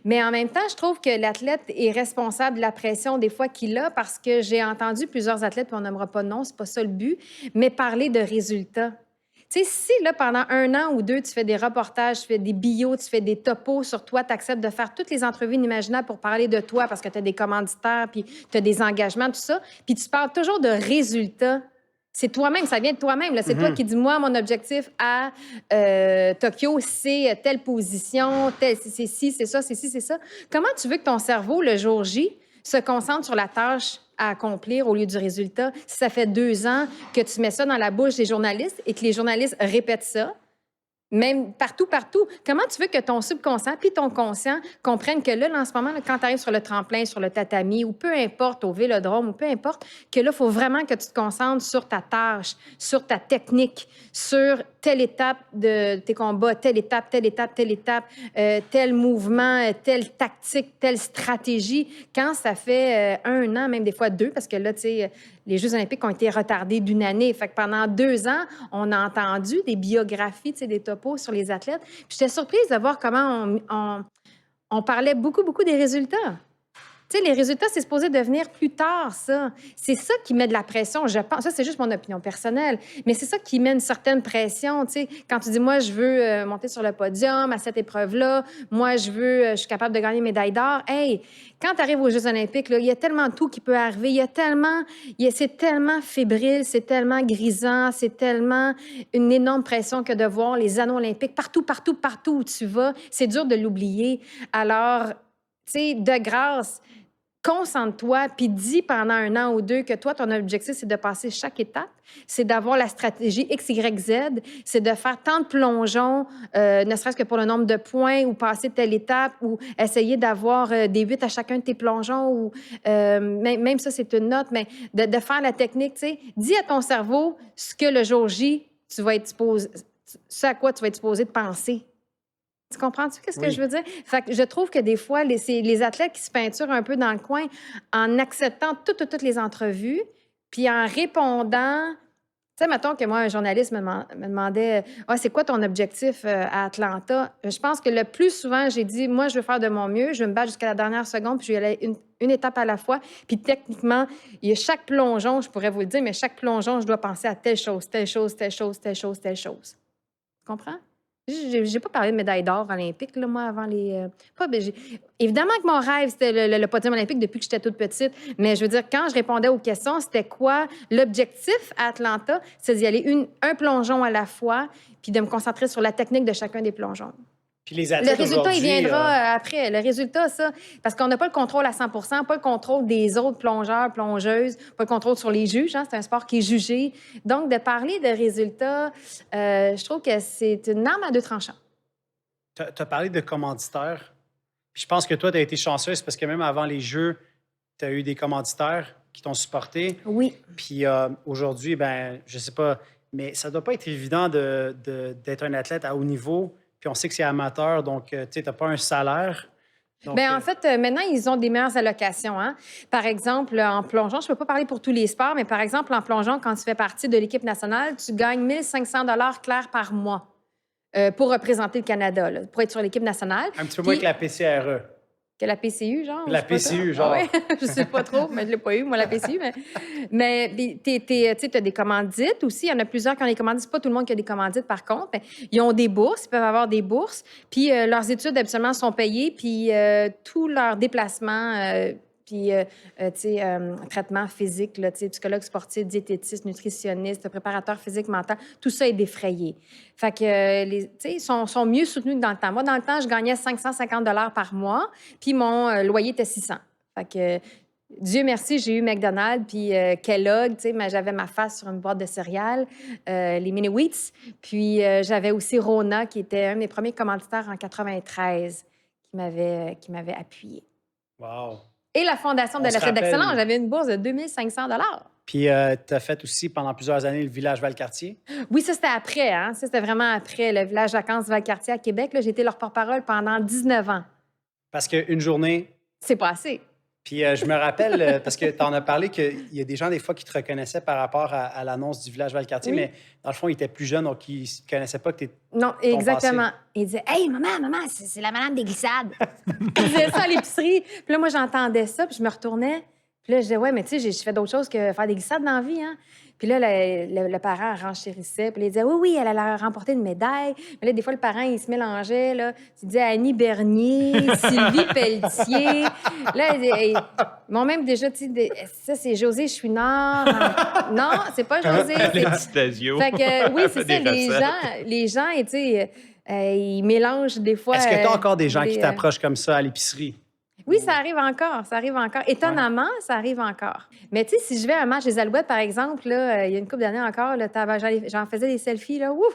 Mais en même temps, je trouve que l'athlète est responsable de la pression des fois qu'il a parce que j'ai entendu plusieurs athlètes, puis on n'aimera pas de nom, c'est pas ça le but, mais parler de résultats. Tu sais, si là, pendant 1 an ou 2, tu fais des reportages, tu fais des bios, tu fais des topos sur toi, tu acceptes de faire toutes les entrevues inimaginables pour parler de toi parce que tu as des commanditaires, puis tu as des engagements, tout ça, puis tu parles toujours de résultats. C'est toi-même, ça vient de toi-même. C'est toi qui dis, moi, mon objectif à Tokyo, c'est telle position, c'est ci, c'est ça, c'est ci, c'est ça. Comment tu veux que ton cerveau, le jour J, se concentre sur la tâche à accomplir au lieu du résultat. Si ça fait 2 ans que tu mets ça dans la bouche des journalistes et que les journalistes répètent ça, même partout, comment tu veux que ton subconscient puis ton conscient comprennent que là, en ce moment, là, quand tu arrives sur le tremplin, sur le tatami ou peu importe, au vélodrome ou peu importe, que là, il faut vraiment que tu te concentres sur ta tâche, sur ta technique, sur telle étape de tes combats, telle étape, tel mouvement, telle tactique, telle stratégie. Quand ça fait 1 an, même des fois 2, parce que là, tu sais, les Jeux olympiques ont été retardés d'1 année. Fait que pendant 2 ans, on a entendu des biographies, tu sais, des topos sur les athlètes. Puis j'étais surprise de voir comment on parlait beaucoup des résultats. Tu sais, les résultats, c'est supposé devenir plus tard, ça. C'est ça qui met de la pression, je pense. Ça, c'est juste mon opinion personnelle. Mais c'est ça qui met une certaine pression, tu sais. Quand tu dis, moi, je veux monter sur le podium à cette épreuve-là, moi, je suis capable de gagner médaille d'or. Hey, quand tu arrives aux Jeux olympiques, là, il y a tellement de tout qui peut arriver. C'est tellement fébrile, c'est tellement grisant, c'est tellement une énorme pression que de voir les anneaux olympiques partout où tu vas. C'est dur de l'oublier. Alors, tu sais, de grâce, concentre-toi, puis dis pendant 1 an ou 2 que toi, ton objectif, c'est de passer chaque étape, c'est d'avoir la stratégie X, Y, Z, c'est de faire tant de plongeons, ne serait-ce que pour le nombre de points, ou passer telle étape, ou essayer d'avoir des 8 à chacun de tes plongeons, ou même ça, c'est une note, mais de faire la technique, tu sais. Dis à ton cerveau ce que le jour J, ce à quoi tu vas être supposé de penser. Tu comprends-tu qu'est-ce que je veux dire? Fait que je trouve que des fois, c'est les athlètes qui se peinturent un peu dans le coin en acceptant toutes les entrevues, puis en répondant. Tu sais, mettons que moi, un journaliste me demandait c'est quoi ton objectif à Atlanta? Je pense que le plus souvent, j'ai dit moi, je veux faire de mon mieux, je veux me battre jusqu'à la dernière seconde, puis je vais aller une étape à la fois. Puis techniquement, il y a chaque plongeon, je pourrais vous le dire, mais chaque plongeon, je dois penser à telle chose. Tu comprends? J'ai pas parlé de médaille d'or olympique, là, moi, avant les... Évidemment que mon rêve, c'était le podium olympique depuis que j'étais toute petite, mais je veux dire, quand je répondais aux questions, c'était quoi l'objectif à Atlanta? C'est d'y aller un plongeon à la fois, puis de me concentrer sur la technique de chacun des plongeons. Puis les athlètes le résultat, il viendra après. Le résultat, ça, parce qu'on n'a pas le contrôle à 100%, pas le contrôle des autres plongeurs, plongeuses, pas le contrôle sur les juges. Hein, c'est un sport qui est jugé. Donc, de parler de résultats, je trouve que c'est une arme à 2 tranchants. Tu as parlé de commanditaires. Puis je pense que toi, tu as été chanceuse parce que même avant les Jeux, tu as eu des commanditaires qui t'ont supporté. Oui. Puis aujourd'hui, ben je sais pas, mais ça doit pas être évident d'être un athlète à haut niveau. Puis on sait que c'est amateur, donc tu sais, tu n'as pas un salaire. Donc, bien, en fait, maintenant, ils ont des meilleures allocations. Hein? Par exemple, en plongeon, je ne peux pas parler pour tous les sports, mais par exemple, en plongeon, quand tu fais partie de l'équipe nationale, tu gagnes 1 500 $ clairs par mois pour représenter le Canada, là, pour être sur l'équipe nationale. Un petit peu moins que la PCRE. Que la PCU, genre? La PCU, genre. Ah, ouais. Je sais pas trop, mais je l'ai pas eu, moi, la PCU. Mais tu as des commandites aussi. Il y en a plusieurs qui ont des commandites. C'est pas tout le monde qui a des commandites, par contre. Mais ils ont des bourses, ils peuvent avoir des bourses. Puis leurs études, habituellement, sont payées. Puis tous leurs déplacements, puis traitement physique, là, psychologue sportif, diététiste, nutritionniste, préparateur physique, mental, tout ça est défrayé. Fait que, ils sont mieux soutenus que dans le temps. Moi, dans le temps, je gagnais 550 $ par mois, puis mon loyer était 600. Fait que, Dieu merci, j'ai eu McDonald's, puis Kellogg, mais j'avais ma face sur une boîte de céréales, les Mini Wheats. Puis j'avais aussi Rona, qui était un de mes premiers commanditaires en 93, qui m'avait appuyé. Wow! Et la Fondation de l'athlète d'excellence, j'avais une bourse de 2 500 $. Puis, tu as fait aussi pendant plusieurs années le village Valcartier. Oui, ça, c'était après. Hein? Ça, c'était vraiment après le village vacances Valcartier à Québec. J'ai été leur porte-parole pendant 19 ans. Parce qu'une journée... C'est pas assez. Puis, je me rappelle, parce que tu en as parlé, qu'il y a des gens, des fois, qui te reconnaissaient par rapport à l'annonce du village Valcartier, oui. Mais dans le fond, ils étaient plus jeunes, donc ils ne connaissaient pas que tu étais... Non, exactement. Ils disaient « Hey, maman, c'est la madame des glissades! » Ils disaient ça à l'épicerie. Puis là, moi, j'entendais ça, puis je me retournais. Puis là, je disais « Ouais, mais tu sais, j'ai fait d'autres choses que faire des glissades dans la vie, hein? » Puis là, le parent renchérissait. Puis il disait « Oui, elle a remporté une médaille. » Mais là, des fois, le parent, il se mélangeait, là. Il disait Annie Bernier, Sylvie Pelletier. Là, ils m'ont même déjà dit « Ça, c'est José Chouinard. » Non, c'est pas José. Les Stasio. Fait que, oui, c'est ça. Les gens, tu sais, ils mélangent des fois... Est-ce que tu as encore des gens qui t'approchent comme ça à l'épicerie? Oui, ça arrive encore, ça arrive encore. Étonnamment, ça arrive encore. Mais tu sais, si je vais à un match des Alouettes, par exemple, là, il y a une couple d'années encore, là, j'en faisais des selfies, là, ouf!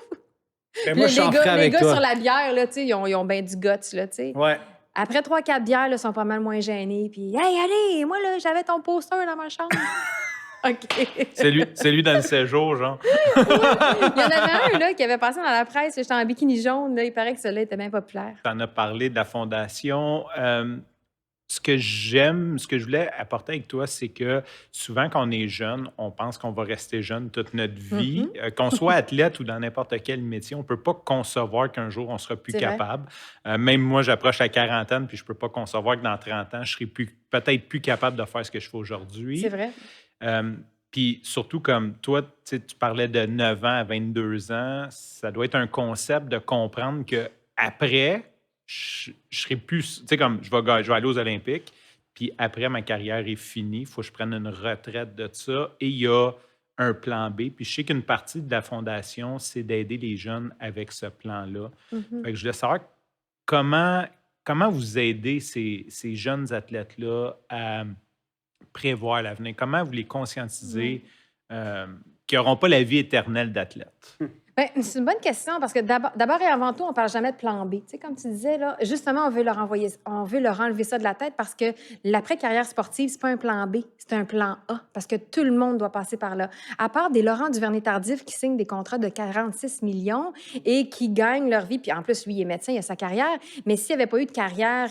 Ben, Puis moi, là, je suis en frais les avec gars sur toi. la bière, là, tu sais, ils ont bien du guts, là, tu sais. Ouais. Après 3-4 bières, là, ils sont pas mal moins gênés. Puis, hey, allez, moi, là, j'avais ton poster dans ma chambre. OK. C'est lui dans le séjour, genre. Il y en avait un, là, qui avait passé dans la presse. J'étais en bikini jaune, là. Il paraît que celui-là était bien populaire. Tu en as parlé de la fondation. Ce que j'aime, ce que je voulais apporter avec toi, c'est que souvent, quand on est jeune, on pense qu'on va rester jeune toute notre vie. Qu'on soit athlète ou dans n'importe quel métier, on ne peut pas concevoir qu'un jour, on ne sera plus C'est vrai. capable. Même moi, j'approche la quarantaine, puis je ne peux pas concevoir que dans 30 ans, je serai peut-être plus capable de faire ce que je fais aujourd'hui. C'est vrai. Puis surtout comme toi, tu parlais de 9 ans à 22 ans, ça doit être un concept de comprendre que après, je serai plus, tu sais, comme je vais aller aux Olympiques, puis après ma carrière est finie, il faut que je prenne une retraite de ça, et il y a un plan B. Puis je sais qu'une partie de la fondation, c'est d'aider les jeunes avec ce plan-là. Fait que je voulais savoir comment vous aidez ces jeunes athlètes-là à prévoir l'avenir? Comment vous les conscientisez qu'ils n'auront pas la vie éternelle d'athlète? Bien, c'est une bonne question parce que d'abord et avant tout, on ne parle jamais de plan B. Tu sais, comme tu disais, là, justement, on veut leur enlever ça de la tête parce que l'après-carrière sportive, c'est pas un plan B, c'est un plan A parce que tout le monde doit passer par là. À part des Laurent Duvernay-Tardif qui signent des contrats de 46 millions et qui gagnent leur vie, puis en plus, lui, il est médecin, il a sa carrière, mais s'il n'avait pas eu de carrière,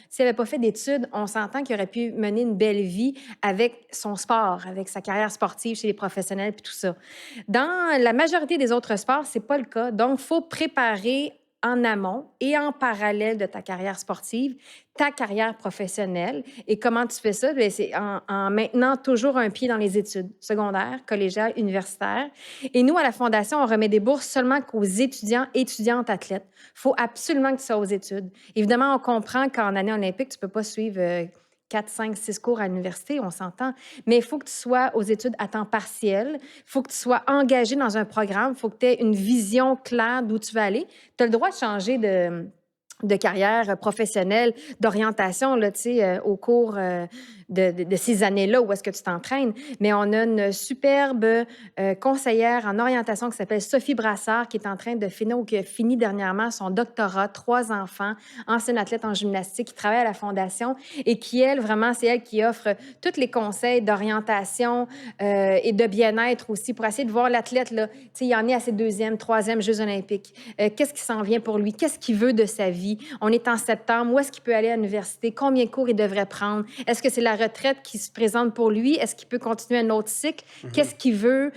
s'il n'avait pas fait d'études, on s'entend qu'il aurait pu mener une belle vie avec son sport, avec sa carrière sportive chez les professionnels puis tout ça. Dans la majorité des autres sports, c'est pas le cas. Donc, il faut préparer en amont et en parallèle de ta carrière sportive, ta carrière professionnelle. Et comment tu fais ça? Bien, c'est en maintenant toujours un pied dans les études secondaires, collégiales, universitaires. Et nous, à la Fondation, on remet des bourses seulement qu'aux étudiants et étudiantes athlètes. Il faut absolument que tu sois aux études. Évidemment, on comprend qu'en année olympique, tu ne peux pas suivre 4, 5, 6 cours à l'université, on s'entend. Mais il faut que tu sois aux études à temps partiel. Il faut que tu sois engagé dans un programme. Il faut que tu aies une vision claire d'où tu vas aller. Tu as le droit de changer de carrière professionnelle, d'orientation, là, tu sais, au cours de ces années-là où est-ce que tu t'entraînes. Mais on a une superbe conseillère en orientation qui s'appelle Sophie Brassard, qui est en train de finir ou qui a fini dernièrement son doctorat, 3 enfants, ancienne athlète en gymnastique, qui travaille à la Fondation et qui, elle, vraiment, c'est elle qui offre tous les conseils d'orientation et de bien-être aussi pour essayer de voir l'athlète, là, tu sais, il en est à ses 2e, 3e Jeux olympiques. Qu'est-ce qui s'en vient pour lui? Qu'est-ce qu'il veut de sa vie? On est en septembre. Où est-ce qu'il peut aller à l'université? Combien de cours il devrait prendre? Est-ce que c'est la retraite qui se présente pour lui? Est-ce qu'il peut continuer un autre cycle? Qu'est-ce qu'il veut?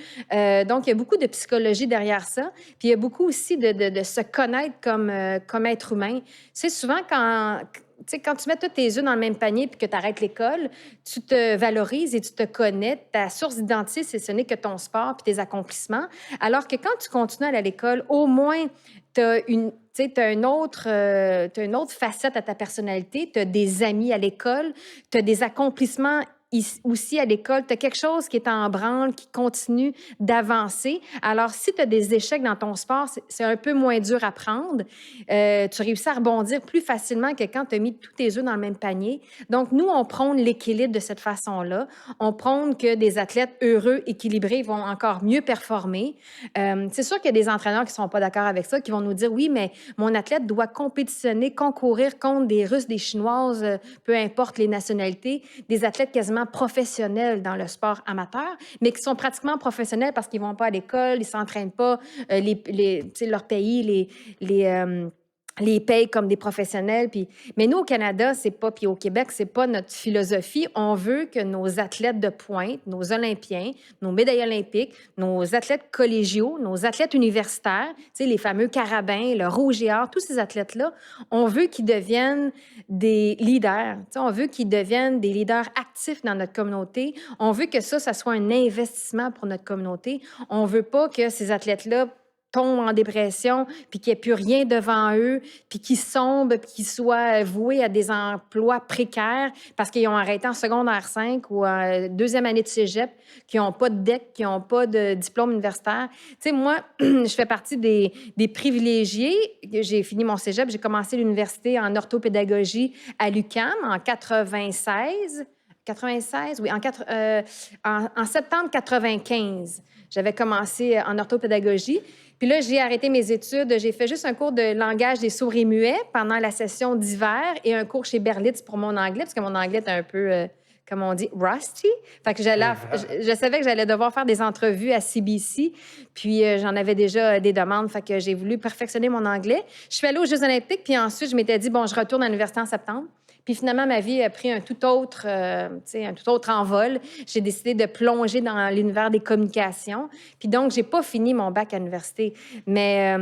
Donc, il y a beaucoup de psychologie derrière ça. Puis, il y a beaucoup aussi de se connaître comme être humain. Tu sais, souvent, quand tu mets tous tes œufs dans le même panier puis que tu arrêtes l'école, tu te valorises et tu te connais. Ta source d'identité, ce n'est que ton sport puis tes accomplissements. Alors que quand tu continues à aller à l'école, au moins, tu as une autre facette à ta personnalité. Tu as des amis à l'école, tu as des accomplissements aussi à l'école, tu as quelque chose qui est en branle, qui continue d'avancer. Alors, si tu as des échecs dans ton sport, c'est un peu moins dur à prendre. Tu réussis à rebondir plus facilement que quand tu as mis tous tes œufs dans le même panier. Donc, nous, on prône l'équilibre de cette façon-là. On prône que des athlètes heureux, équilibrés vont encore mieux performer. C'est sûr qu'il y a des entraîneurs qui ne sont pas d'accord avec ça, qui vont nous dire, oui, mais mon athlète doit compétitionner, concourir contre des Russes, des Chinoises, peu importe les nationalités, des athlètes quasiment professionnels dans le sport amateur, mais qui sont pratiquement professionnels parce qu'ils ne vont pas à l'école, ils ne s'entraînent pas, leur pays les payent comme des professionnels. Mais nous, au Canada, puis au Québec, c'est pas notre philosophie. On veut que nos athlètes de pointe, nos Olympiens, nos médailles olympiques, nos athlètes collégiaux, nos athlètes universitaires, les fameux carabins, le rouge et or, tous ces athlètes-là, on veut qu'ils deviennent des leaders. On veut qu'ils deviennent des leaders actifs dans notre communauté. On veut que ça soit un investissement pour notre communauté. On veut pas que ces athlètes-là tombent en dépression, puis qu'il n'y ait plus rien devant eux, puis qu'ils sombrent, puis qu'ils soient voués à des emplois précaires parce qu'ils ont arrêté en secondaire 5 ou en deuxième année de cégep, qui n'ont pas de DEC, qui n'ont pas de diplôme universitaire. Tu sais, moi, je fais partie des privilégiés. J'ai fini mon cégep, j'ai commencé l'université en orthopédagogie à l'UQAM en 96. 96, oui, en septembre 95. J'avais commencé en orthopédagogie. Puis là, j'ai arrêté mes études. J'ai fait juste un cours de langage des sourds et muets pendant la session d'hiver et un cours chez Berlitz pour mon anglais, parce que mon anglais est un peu, comme on dit, rusty. Fait que je savais que j'allais devoir faire des entrevues à CBC. Puis j'en avais déjà des demandes. Fait que j'ai voulu perfectionner mon anglais. Je suis allée aux Jeux olympiques, puis ensuite, je m'étais dit, bon, je retourne à l'université en septembre. Puis finalement, ma vie a pris un tout autre envol. J'ai décidé de plonger dans l'univers des communications. Puis donc, j'ai pas fini mon bac à l'université. Mais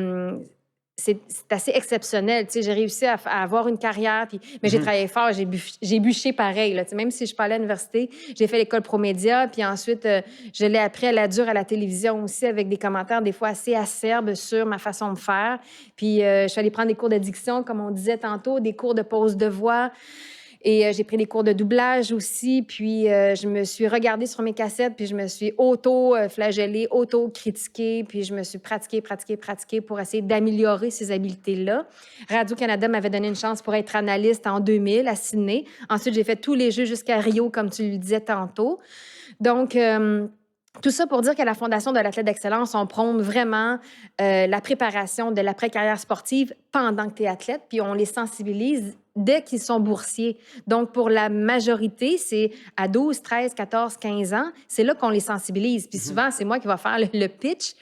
c'est assez exceptionnel. Tu sais, j'ai réussi à avoir une carrière, mais j'ai travaillé fort, j'ai bûché pareil. Là. Tu sais, même si je suis pas allée à l'université, j'ai fait l'école Promédia, puis ensuite, je l'ai appris à la dure à la télévision aussi, avec des commentaires des fois assez acerbes sur ma façon de faire. Puis je suis allée prendre des cours d'addiction, comme on disait tantôt, des cours de pose de voix. Et j'ai pris des cours de doublage aussi. Puis je me suis regardée sur mes cassettes, puis je me suis auto-flagellée, auto-critiquée. Puis je me suis pratiquée pour essayer d'améliorer ces habiletés-là. Radio-Canada m'avait donné une chance pour être analyste en 2000 à Sydney. Ensuite, j'ai fait tous les Jeux jusqu'à Rio, comme tu le disais tantôt. Donc... tout ça pour dire qu'à la Fondation de l'athlète d'excellence, on prône vraiment la préparation de l'après-carrière sportive pendant que tu es athlète, puis on les sensibilise dès qu'ils sont boursiers. Donc, pour la majorité, c'est à 12, 13, 14, 15 ans, c'est là qu'on les sensibilise. Puis souvent, c'est moi qui va faire le pitch,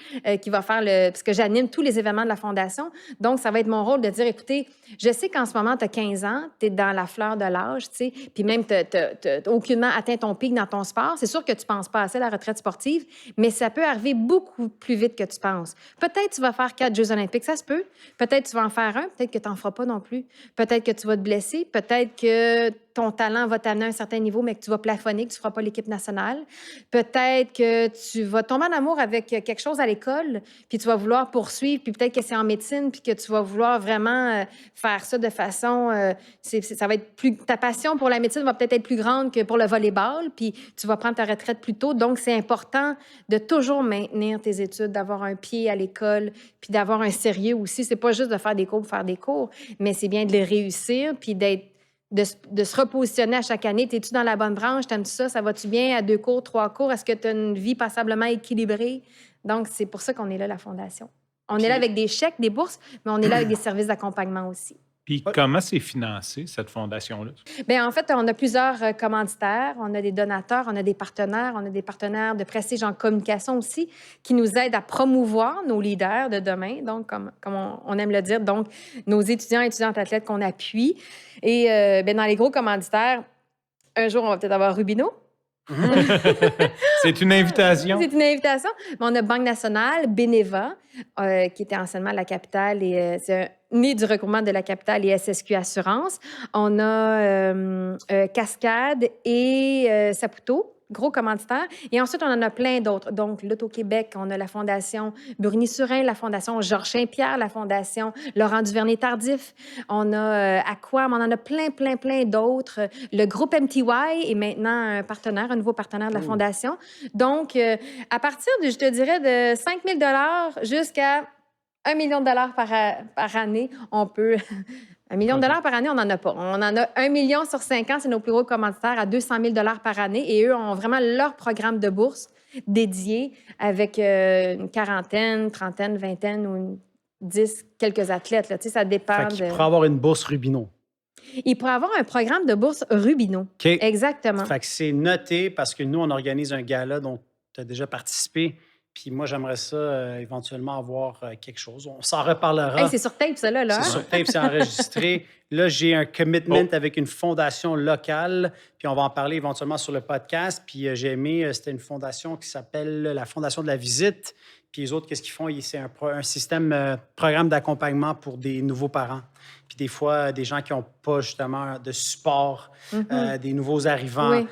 qui va faire parce que j'anime tous les événements de la Fondation. Donc, ça va être mon rôle de dire, écoutez, je sais qu'en ce moment, tu as 15 ans, tu es dans la fleur de l'âge, tu sais, puis même, tu n'as aucunement atteint ton pic dans ton sport. C'est sûr que tu ne penses pas assez à la retraite sportive, mais ça peut arriver beaucoup plus vite que tu penses. Peut-être que tu vas faire 4 Jeux olympiques, ça se peut. Peut-être que tu vas en faire un, peut-être que tu n'en feras pas non plus. Peut-être que tu vas te blesser, peut-être que ton talent va t'amener à un certain niveau, mais que tu vas plafonner, que tu ne feras pas l'équipe nationale. Peut-être que tu vas tomber en amour avec quelque chose à l'école, puis tu vas vouloir poursuivre, puis peut-être que c'est en médecine, puis que tu vas vouloir vraiment faire ça de façon... ça va être plus... Ta passion pour la médecine va peut-être être plus grande que pour le volleyball, puis tu vas prendre ta retraite plus tôt. Donc, c'est important de toujours maintenir tes études, d'avoir un pied à l'école, puis d'avoir un sérieux aussi. C'est pas juste de faire des cours pour faire des cours, mais c'est bien de les réussir, puis de se repositionner à chaque année. T'es-tu dans la bonne branche? T'aimes-tu ça? Ça va-tu bien à 2 cours, 3 cours? Est-ce que tu as une vie passablement équilibrée? Donc, c'est pour ça qu'on est là, la Fondation. On est là avec des chèques, des bourses, mais on est là avec des services d'accompagnement aussi. Puis comment c'est financé, cette fondation-là? Bien, en fait, on a plusieurs commanditaires, on a des donateurs, on a des partenaires de prestige en communication aussi qui nous aident à promouvoir nos leaders de demain, donc comme on aime le dire, donc nos étudiants et étudiantes athlètes qu'on appuie. Et bien, dans les gros commanditaires, un jour, on va peut-être avoir Rubino. C'est une invitation. C'est une invitation. Mais on a Banque nationale, Beneva, qui était anciennement la capitale, et c'est né du regroupement de la capitale et SSQ Assurance. On a Cascade et Saputo, gros commanditaires. Et ensuite, on en a plein d'autres. Donc, l'Auto-Québec, on a la Fondation Bruni-Surin, la Fondation Georges Saint-Pierre, la Fondation Laurent Duvernay-Tardif. On a Aquam, on en a plein d'autres. Le groupe MTY est maintenant un nouveau partenaire de la Fondation. Donc, à partir de, je te dirais, de 5 000 $ jusqu'à 1 million de dollars par année, on peut... 1 million de dollars par année, on n'en a pas. On en a 1 million sur 5 ans, c'est nos plus gros commanditaires, à 200 000 $ par année. Et eux ont vraiment leur programme de bourse dédié avec une quarantaine, trentaine, vingtaine ou 10, quelques athlètes. Là. Tu sais, ça dépend. Il pourrait avoir une bourse Rubino. Il pourrait avoir un programme de bourse Rubino. OK. Exactement. Fait que c'est noté parce que nous, on organise un gala dont tu as déjà participé. Puis moi, j'aimerais ça éventuellement avoir quelque chose. On s'en reparlera. Hey, c'est sur tape, ça, là. C'est sur tape, c'est enregistré. Là, j'ai un commitment avec une fondation locale. Puis on va en parler éventuellement sur le podcast. Puis j'ai aimé, c'était une fondation qui s'appelle la Fondation de la visite. Puis les autres, qu'est-ce qu'ils font? C'est un système, programme d'accompagnement pour des nouveaux parents. Puis des fois, des gens qui n'ont pas justement de support, des nouveaux arrivants, Oui.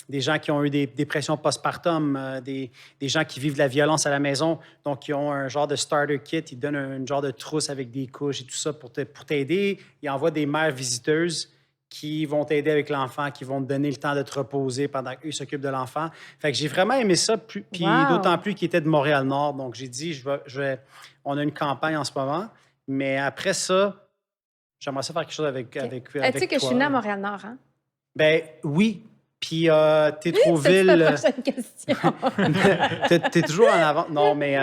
des gens qui ont eu des dépressions postpartum, des gens qui vivent de la violence à la maison. Donc, ils ont un genre de starter kit, ils donnent un genre de trousse avec des couches et tout ça pour t'aider. Ils envoient des mères visiteuses qui vont t'aider avec l'enfant, qui vont te donner le temps de te reposer pendant qu'eux s'occupent de l'enfant. Fait que j'ai vraiment aimé ça, puis Wow. d'autant plus qu'il était de Montréal-Nord. Donc, j'ai dit, on a une campagne en ce moment, mais après ça, j'aimerais ça faire quelque chose avec Tu sais que je suis née à Montréal-Nord, hein? Ben oui. Puis, t'es trop C'est ville. la prochaine question. T'es toujours en avant. Non, mais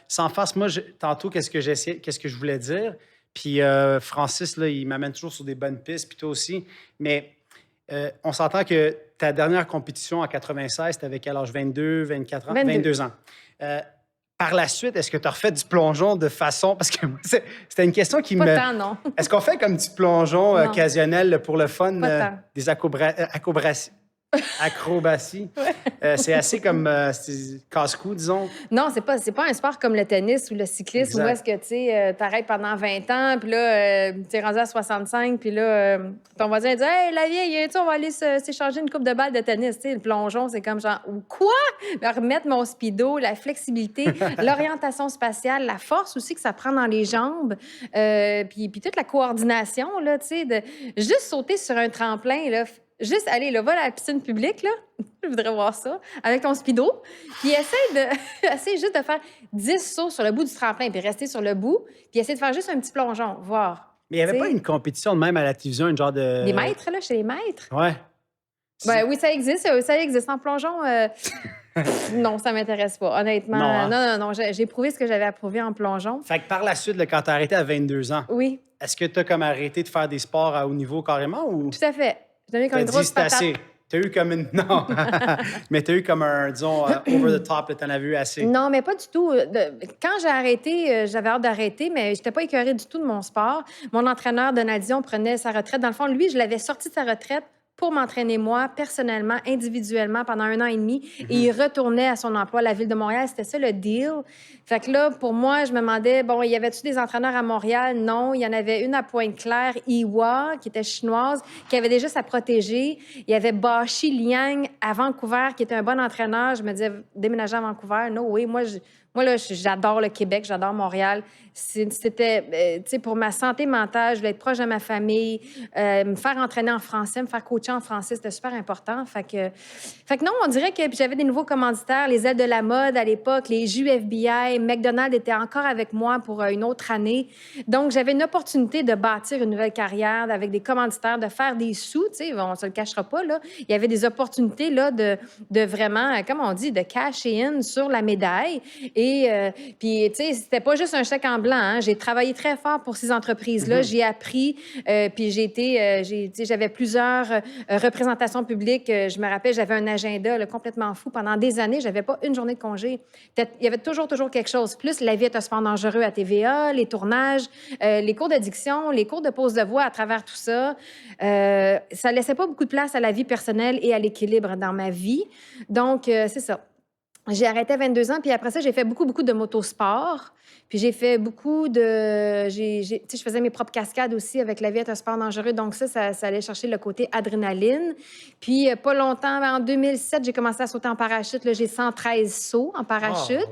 sans farce, moi, tantôt, qu'est-ce que je voulais dire? Puis Francis, là, il m'amène toujours sur des bonnes pistes, puis toi aussi. Mais on s'entend que ta dernière compétition en 96, t'avais quel âge? 22, 24 ans? 22 ans. Par la suite, est-ce que tu as refait du plongeon de façon... Parce que moi, c'était une question qui Pas me... tant, non. Est-ce qu'on fait comme du plongeon Non. occasionnel là, pour le fun, Pas tant. des acrobaties? C'est assez comme c'est casse-cou, disons. Non, c'est pas un sport comme le tennis ou le cyclisme Exact. où est-ce que, tu sais, t'arrêtes pendant 20 ans, puis là, t'es rendu à 65, puis là, ton voisin dit « Hey, la vieille, on va aller s'échanger une coupe de balles de tennis. » Tu sais, le plongeon, c'est comme genre « Quoi? » Remettre mon speedo, la flexibilité, l'orientation spatiale, la force aussi que ça prend dans les jambes, puis toute la coordination, là, tu sais, de juste sauter sur un tremplin, là, juste aller, là, va à la piscine publique, là, je voudrais voir ça, avec ton speedo, puis essaye juste de faire 10 sauts sur le bout du tremplin, puis rester sur le bout, puis essayer de faire juste un petit plongeon, voir. Mais il n'y avait T'sais, pas une compétition de même à la télévision, une genre de... Les maîtres, là, chez les maîtres? Ouais. Ben oui, ça existe en plongeon. Non, ça m'intéresse pas, honnêtement. Non, hein? Non, j'ai prouvé ce que j'avais approuvé en plongeon. Fait que par la suite, là, quand tu as arrêté à 22 ans, Oui, est-ce que tu as comme arrêté de faire des sports à haut niveau carrément ou tout à fait. Je donnais comme t'as une dit grosse c'est patate. assez? T'as eu comme une... Non. Mais t'as eu comme un, disons, over the top, t'en avais eu assez. Non, mais pas du tout. Quand j'ai arrêté, j'avais hâte d'arrêter, mais j'étais pas écœurée du tout de mon sport. Mon entraîneur, Donald Dion, prenait sa retraite. Dans le fond, lui, je l'avais sorti de sa retraite pour m'entraîner moi, personnellement, individuellement, pendant 1 an et demi. Et il retournait à son emploi à la Ville de Montréal. C'était ça, le deal. Fait que là, pour moi, je me demandais, bon, y avait-tu des entraîneurs à Montréal? Non. Il y en avait une à Pointe-Claire, Iwa, qui était chinoise, qui avait déjà sa protégée. Il y avait Bashi Liang à Vancouver, qui était un bon entraîneur. Je me disais, déménager à Vancouver, no way. Moi, là, j'adore le Québec, j'adore Montréal. C'était, tu sais, pour ma santé mentale, je voulais être proche de ma famille, me faire entraîner en français, me faire coacher en français, c'était super important. Fait que non, on dirait que j'avais des nouveaux commanditaires, les ailes de la mode à l'époque, les jus FBI, McDonald's était encore avec moi pour une autre année. Donc, j'avais une opportunité de bâtir une nouvelle carrière avec des commanditaires, de faire des sous, tu sais, on se le cachera pas, là. Il y avait des opportunités, là, de vraiment, comme on dit, de cash in sur la médaille. Et puis, tu sais, c'était pas juste un chèque en blanc. Hein. J'ai travaillé très fort pour ces entreprises-là. J'ai appris. Puis j'avais plusieurs représentations publiques. Je me rappelle, j'avais un agenda là, complètement fou. Pendant des années, j'avais pas une journée de congé. Il y avait toujours quelque chose. Plus la vie est un sport dangereux à TVA, les tournages, les cours d'addiction, les cours de pose de voix à travers tout ça. Ça laissait pas beaucoup de place à la vie personnelle et à l'équilibre dans ma vie. Donc, c'est ça. J'ai arrêté à 22 ans, puis après ça, j'ai fait beaucoup de motosport. Puis j'ai fait beaucoup de... Tu sais, je faisais mes propres cascades aussi avec la vie est un sport dangereux. Donc ça allait chercher le côté adrénaline. Puis pas longtemps, en 2007, j'ai commencé à sauter en parachute. Là, j'ai 113 sauts en parachute,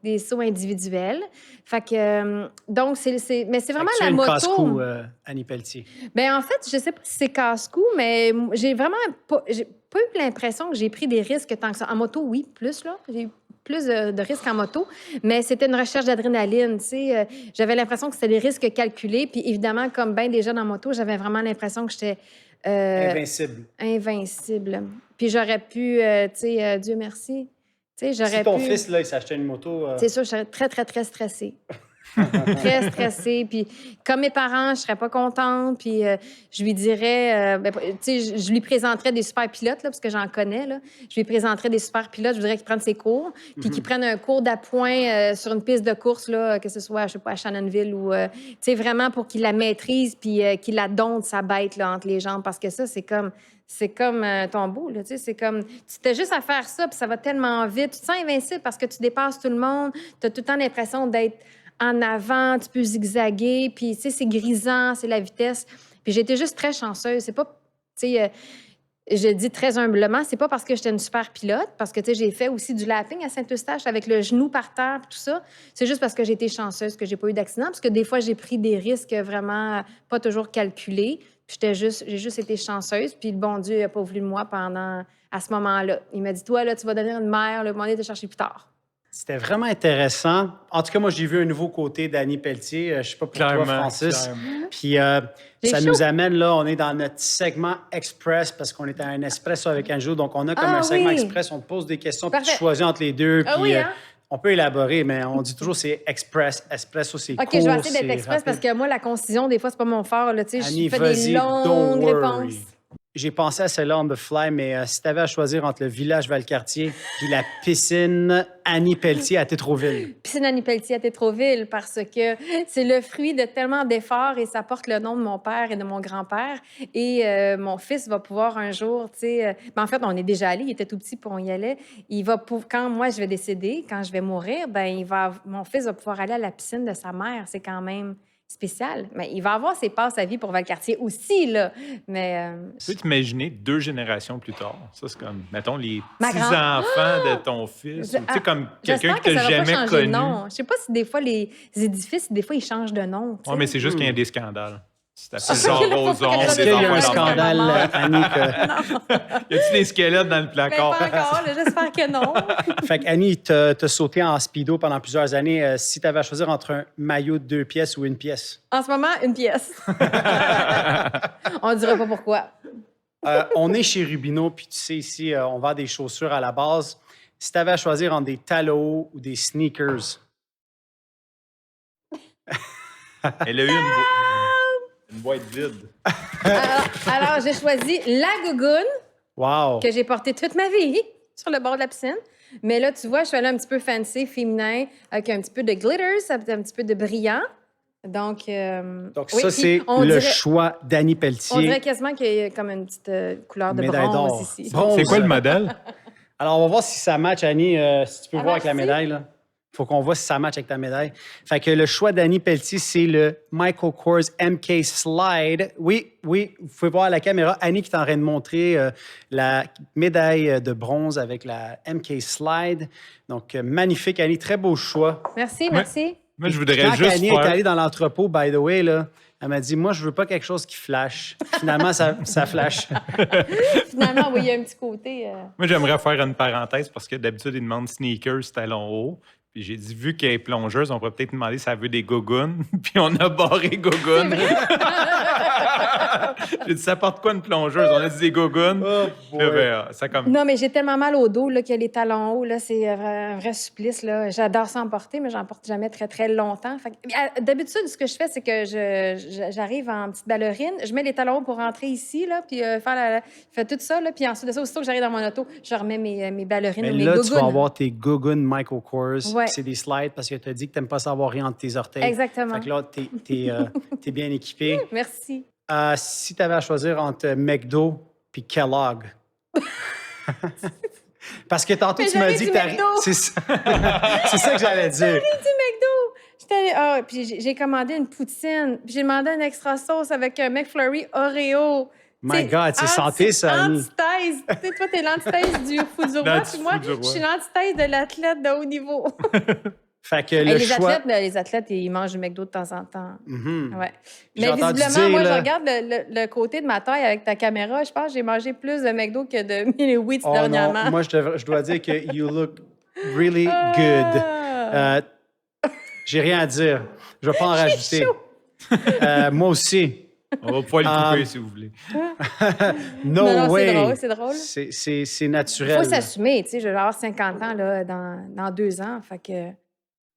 des sauts individuels. Fait que... donc, mais c'est vraiment la moto... casse-cou, Annie Pelletier. Bien, en fait, je sais pas si c'est casse-cou, mais j'ai vraiment pas eu l'impression que j'ai pris des risques tant que ça. En moto, oui, plus, là. J'ai eu plus de risques en moto, mais c'était une recherche d'adrénaline, tu sais. J'avais l'impression que c'était des risques calculés, puis évidemment, comme bien des jeunes en moto, j'avais vraiment l'impression que j'étais... Invincible. Invincible. Puis j'aurais pu, tu sais, Dieu merci, tu sais, j'aurais pu... Si ton fils, là, il s'achetait une moto... C'est sûr, je serais très, très, très stressée. Très stressée. Puis comme mes parents, je serais pas contente. Puis je lui dirais, tu sais, je lui présenterais des super pilotes, là, parce que j'en connais. Là. Je lui présenterais des super pilotes. Je voudrais qu'il prenne ses cours. Puis qu'il prenne un cours d'appoint sur une piste de course, là, que ce soit, je sais pas, à Shannonville ou, tu sais, vraiment pour qu'il la maîtrise puis qu'il la dompte, sa bête, là, entre les jambes. Parce que ça, c'est comme ton beau, là, tu sais, c'est comme, tu t'as juste à faire ça, puis ça va tellement vite. Tu te sens invincible parce que tu dépasses tout le monde. Tu as tout le temps l'impression d'être en avant, tu peux zigzaguer, puis tu sais, c'est grisant, c'est la vitesse. Puis j'ai été juste très chanceuse. C'est pas, tu sais, je le dis très humblement, c'est pas parce que j'étais une super pilote, parce que, tu sais, j'ai fait aussi du lapping à Saint-Eustache avec le genou par terre, puis tout ça. C'est juste parce que j'ai été chanceuse que j'ai pas eu d'accident, parce que des fois, j'ai pris des risques vraiment pas toujours calculés. J'ai juste été chanceuse, puis le bon Dieu n'a pas voulu de moi à ce moment-là. Il m'a dit, toi, là, tu vas devenir une mère, le moment de te chercher plus tard. C'était vraiment intéressant. En tout cas, moi, j'ai vu un nouveau côté d'Annie Pelletier. Je ne sais pas pour toi, Francis. Puis ça nous amène, là, on est dans notre segment Express parce qu'on est à un Espresso avec Angelo. Donc, on a comme un segment Express. On te pose des questions, puis tu choisis entre les deux. Puis on peut élaborer, mais on dit toujours c'est Express. Espresso, c'est court, OK, je vais essayer d'être Express parce que moi, la concision, des fois, c'est pas mon fort. Là, Annie, je fais des longues réponses. J'ai pensé à celle-là on the fly, mais si tu avais à choisir entre le village Valcartier et la piscine Annie Pelletier à Tétroville. Piscine Annie Pelletier à Tétroville, parce que c'est le fruit de tellement d'efforts et ça porte le nom de mon père et de mon grand-père. Et mon fils va pouvoir un jour, tu sais... en fait, on est déjà allé, il était tout petit, puis on y allait. Quand moi, je vais décéder, quand je vais mourir, mon fils va pouvoir aller à la piscine de sa mère. C'est quand même spécial. Mais il va avoir ses passes à vie pour Valcartier aussi, là. Mais... Tu peux t'imaginer 2 générations plus tard? Ça, c'est comme, mettons, les petits-enfants de ton fils. Tu sais, comme quelqu'un que tu n'as jamais connu. Je ne sais pas si des fois, les édifices, des fois, ils changent de nom. Oui, mais c'est juste qu'il y a des scandales. C'est Jean Roson. Est-ce qu'il y a un scandale, Annie? Y a-t-il des squelettes dans le placard? Mais pas encore, j'espère que non. Fait qu'Annie, t'as sauté en speedo pendant plusieurs années. Si tu avais à choisir entre un maillot de 2 pièces ou une pièce? En ce moment, une pièce. On ne dira pas pourquoi. On est chez Rubino, puis tu sais, ici, on vend des chaussures à la base. Si tu avais à choisir entre des talons ou des sneakers? Elle a eu une boîte vide. Alors, j'ai choisi la gougoune que j'ai portée toute ma vie sur le bord de la piscine. Mais là, tu vois, je suis allée un petit peu fancy, féminin, avec un petit peu de glitters, un petit peu de brillant. Donc ça, c'est le choix d'Annie Pelletier. On dirait quasiment qu'il y a comme une petite couleur de médaille bronze d'or. ici. C'est quoi le modèle? Alors, on va voir si ça match, Annie. Si tu peux voir avec la médaille, là. Il faut qu'on voit si ça match avec ta médaille. Fait que le choix d'Annie Pelletier, c'est le Michael Kors MK Slide. Oui, vous pouvez voir à la caméra Annie qui est en train de montrer la médaille de bronze avec la MK Slide. Donc, magnifique, Annie. Très beau choix. Merci. Moi, je voudrais Quand juste Annie est allée dans l'entrepôt, by the way, là, elle m'a dit, moi, je veux pas quelque chose qui flash. Finalement, ça flash. Finalement, oui, il y a un petit côté... Moi, j'aimerais faire une parenthèse parce que d'habitude, ils demandent sneakers, talons hauts. Puis j'ai dit, vu qu'elle est plongeuse, on pourrait peut-être demander si elle veut des gougounes. Puis on a barré gougounes. J'ai dit, ça porte quoi une plongeuse? On a dit des gougounes. Ça comme... Non, mais j'ai tellement mal au dos là, que les talons hauts, là, c'est un vrai supplice. Là. J'adore s'en porter, mais j'en porte jamais très, très longtemps. D'habitude, ce que je fais, c'est que j'arrive en petite ballerine, je mets les talons hauts pour rentrer ici, là, puis faire tout ça. Là, puis ensuite de ça, aussitôt que j'arrive dans mon auto, je remets mes ballerines ou mes gougounes. Mais là, tu vas avoir tes gougounes Michael Kors. Ouais. C'est des slides parce que tu as dit que tu n'aimes pas savoir rien entre tes orteils. Exactement. Fait que là, t'es bien équipé. Merci. Si tu avais à choisir entre McDo puis Kellogg. Parce que tantôt, tu m'as dit que t'arrives. C'est ça. C'est ça que j'allais dire. J'allais du McDo. Puis j'ai commandé une poutine. Puis j'ai demandé un extra sauce avec un McFlurry Oreo. My God, c'est santé, ça, Annie. Antithèse. Tu sais, toi, t'es l'antithèse du fou du roi, puis moi, je suis l'antithèse de l'athlète de haut niveau. Fait que le choix... Les athlètes, ils mangent du McDo de temps en temps. Mm-hmm. Ouais. Mais visiblement, moi, je regarde le côté de ma taille avec ta caméra. Je pense que j'ai mangé plus de McDo que de Mini Wheats dernièrement. Non. Moi, je dois dire que you look really good. J'ai rien à dire. Je vais pas en rajouter. Moi aussi. On va pouvoir le couper si vous voulez. Non, way. C'est drôle. C'est naturel. Il faut s'assumer. Tu sais, je vais avoir 50 ans là, dans 2 ans. Fait que...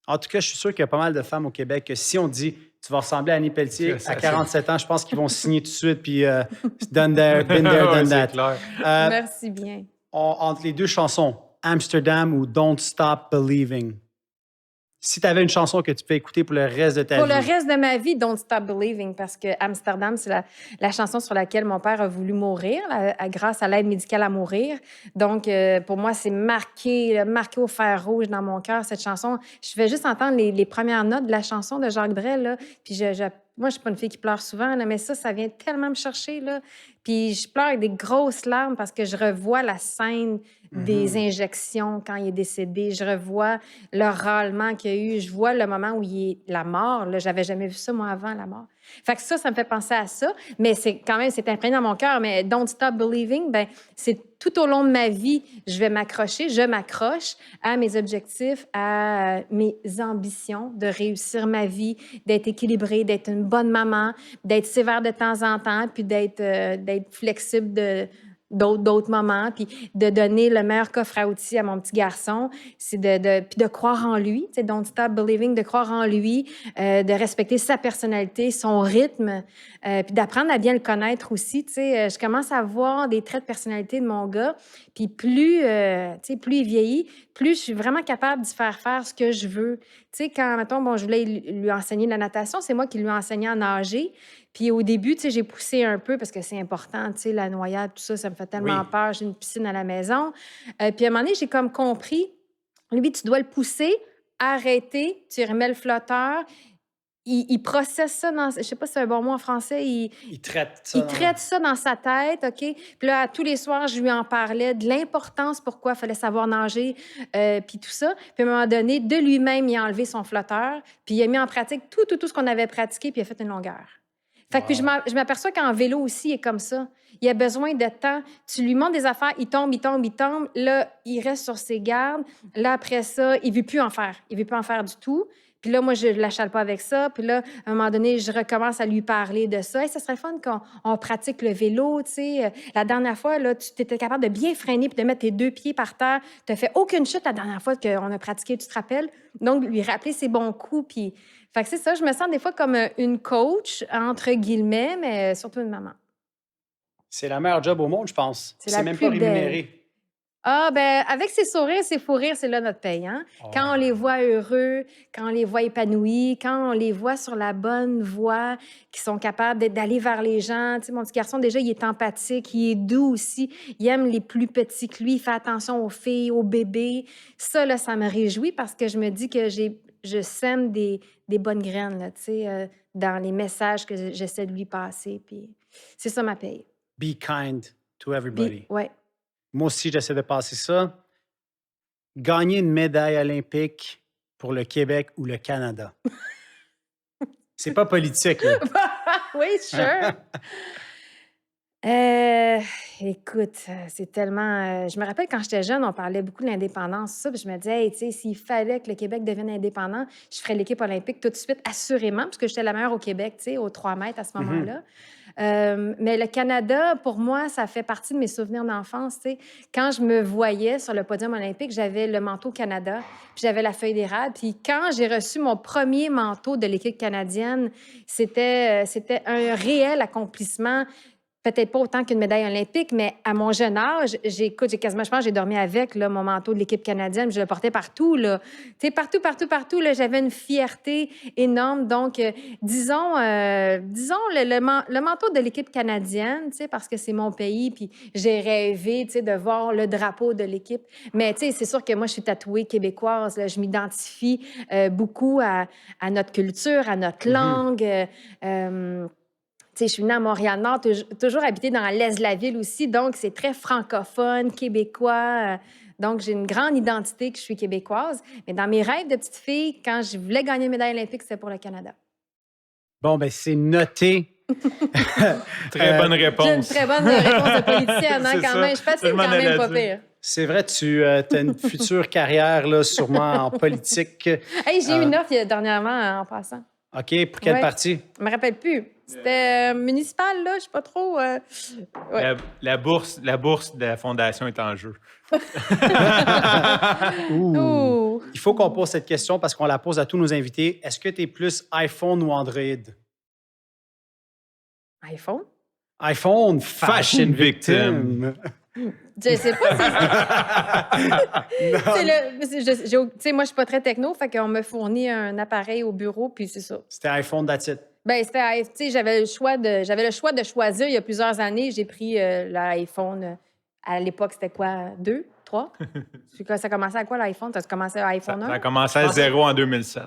En tout cas, je suis sûr qu'il y a pas mal de femmes au Québec que si on dit tu vas ressembler à Annie Pelletier à 47 ans, je pense qu'ils vont signer tout de suite, puis done there, been there, Ouais, done c'est that. clair. Merci bien. Entre les deux chansons, Amsterdam ou Don't Stop Believing, si tu avais une chanson que tu peux écouter pour le reste de ta Pour vie. le reste de ma vie, Don't Stop Believing, parce que Amsterdam, c'est la chanson sur laquelle mon père a voulu mourir, grâce à l'aide médicale à mourir. Donc, pour moi, c'est marqué au fer rouge dans mon cœur, cette chanson. Je vais juste entendre les premières notes de la chanson de Jacques Brel, là, puis moi, je suis pas une fille qui pleure souvent, là, mais ça vient tellement me chercher, là. Puis je pleure avec des grosses larmes parce que je revois la scène des injections quand il est décédé. Je revois le râlement qu'il y a eu. Je vois le moment où il est la mort. Là, j'avais jamais vu ça, moi, avant la mort. Fait que ça me fait penser à ça. Mais c'est imprégné dans mon cœur. Mais Don't Stop Believing, ben c'est tout au long de ma vie, je m'accroche à mes objectifs, à mes ambitions de réussir ma vie, d'être équilibrée, d'être une bonne maman, d'être sévère de temps en temps, puis d'être flexible d'autres moments, puis de donner le meilleur coffre à outils à mon petit garçon, c'est puis de croire en lui, tu sais, Don't Stop Believing, de croire en lui, de respecter sa personnalité, son rythme, puis d'apprendre à bien le connaître aussi, tu sais. Je commence à voir des traits de personnalité de mon gars, puis plus il vieillit, plus je suis vraiment capable de faire ce que je veux. Tu sais, quand, mettons, je voulais lui enseigner la natation, c'est moi qui lui ai enseigné à nager. Puis au début, tu sais, j'ai poussé un peu parce que c'est important, tu sais, la noyade, tout ça, ça me fait tellement peur. J'ai une piscine à la maison. Puis à un moment donné, j'ai comme compris, lui, tu dois le pousser, arrêter, tu remets le flotteur. Il processe ça dans... Je sais pas si c'est un bon mot en français. Il traite ça. Il traite ça dans sa tête, OK? Puis là, tous les soirs, je lui en parlais de l'importance pourquoi il fallait savoir nager, puis tout ça. Puis à un moment donné, de lui-même, il a enlevé son flotteur, puis il a mis en pratique tout ce qu'on avait pratiqué, puis il a fait une longueur. Fait que puis je m'aperçois qu'en vélo aussi, il est comme ça. Il a besoin de temps. Tu lui montres des affaires, il tombe. Là, il reste sur ses gardes. Là, après ça, il ne veut plus en faire. Il ne veut plus en faire du tout. Puis là, moi, je ne l'achale pas avec ça. Puis là, à un moment donné, je recommence à lui parler de ça. Hey, ça serait fun qu'on pratique le vélo, tu sais. La dernière fois, là, tu étais capable de bien freiner puis de mettre tes 2 pieds par terre. Tu n'as fait aucune chute la dernière fois qu'on a pratiqué, tu te rappelles? Donc, lui rappeler ses bons coups. Puis, fait que c'est ça, je me sens des fois comme une coach, entre guillemets, mais surtout une maman. C'est la meilleure job au monde, je pense. C'est la même plus pas rémunéré. Ah, ben avec ses sourires, ses fous rires, c'est là notre paye. Hein? Quand on les voit heureux, quand on les voit épanouis, quand on les voit sur la bonne voie, qui sont capables d'aller vers les gens. Tu sais, mon petit garçon, déjà, il est empathique, il est doux aussi. Il aime les plus petits que lui, il fait attention aux filles, aux bébés. Ça, là, ça me réjouit parce que je me dis que je sème des bonnes graines, là, tu sais, dans les messages que j'essaie de lui passer. Puis c'est ça ma paye. Be kind to everybody. Ouais. Moi aussi, j'essaie de passer ça. Gagner une médaille olympique pour le Québec ou le Canada. C'est pas politique, là. Oui, sure. Écoute, c'est tellement... je me rappelle quand j'étais jeune, on parlait beaucoup de l'indépendance, ça, puis je me disais, hey, tu sais, s'il fallait que le Québec devienne indépendant, je ferais l'équipe olympique tout de suite, assurément, parce que j'étais la meilleure au Québec, tu sais, aux 3 mètres à ce moment-là. Mais le Canada, pour moi, ça fait partie de mes souvenirs d'enfance, tu sais. Quand je me voyais sur le podium olympique, j'avais le manteau Canada, puis j'avais la feuille d'érable. Puis quand j'ai reçu mon premier manteau de l'équipe canadienne, c'était un réel accomplissement. Peut-être pas autant qu'une médaille olympique, mais à mon jeune âge, je pense que j'ai dormi avec là, mon manteau de l'équipe canadienne. Je le portais partout, là. Tu sais, partout, là, j'avais une fierté énorme. Donc, disons le manteau de l'équipe canadienne, tu sais, parce que c'est mon pays, puis j'ai rêvé, tu sais, de voir le drapeau de l'équipe. Mais, tu sais, c'est sûr que moi, je suis tatouée québécoise, là. Je m'identifie beaucoup à notre culture, à notre langue. Tu sais, je suis née à Montréal-Nord, toujours habité dans l'est de la ville aussi, donc c'est très francophone, québécois. Donc, j'ai une grande identité que je suis québécoise. Mais dans mes rêves de petite fille, quand je voulais gagner une médaille olympique, c'était pour le Canada. Bon, ben c'est noté. Très bonne réponse. J'ai une très bonne réponse de politicienne, hein, quand même. Je patine quand même pas pire. C'est vrai, tu as une future carrière, là, sûrement en politique. Hey, j'ai eu une offre dernièrement en passant. OK, pour quelle Ouais. partie? Je me rappelle plus. C'était municipal, là, je sais pas trop. Ouais. La bourse de la fondation est en jeu. Ouh. Ouh. Il faut qu'on pose cette question parce qu'on la pose à tous nos invités. Est-ce que tu es plus iPhone ou Android? iPhone? iPhone, Fashion victim. Je sais pas si tu sais, moi, je suis pas très techno, fait qu'on me fournit un appareil au bureau, puis c'est ça. C'était iPhone, that's it. Ben, c'était, tu sais, j'avais le choix de choisir il y a plusieurs années. J'ai pris l'iPhone. À l'époque, c'était quoi? 2? 3? Ça commençait à quoi l'iPhone? Ça a commencé à Ça iPhone 1? a commencé à 0 en 2007.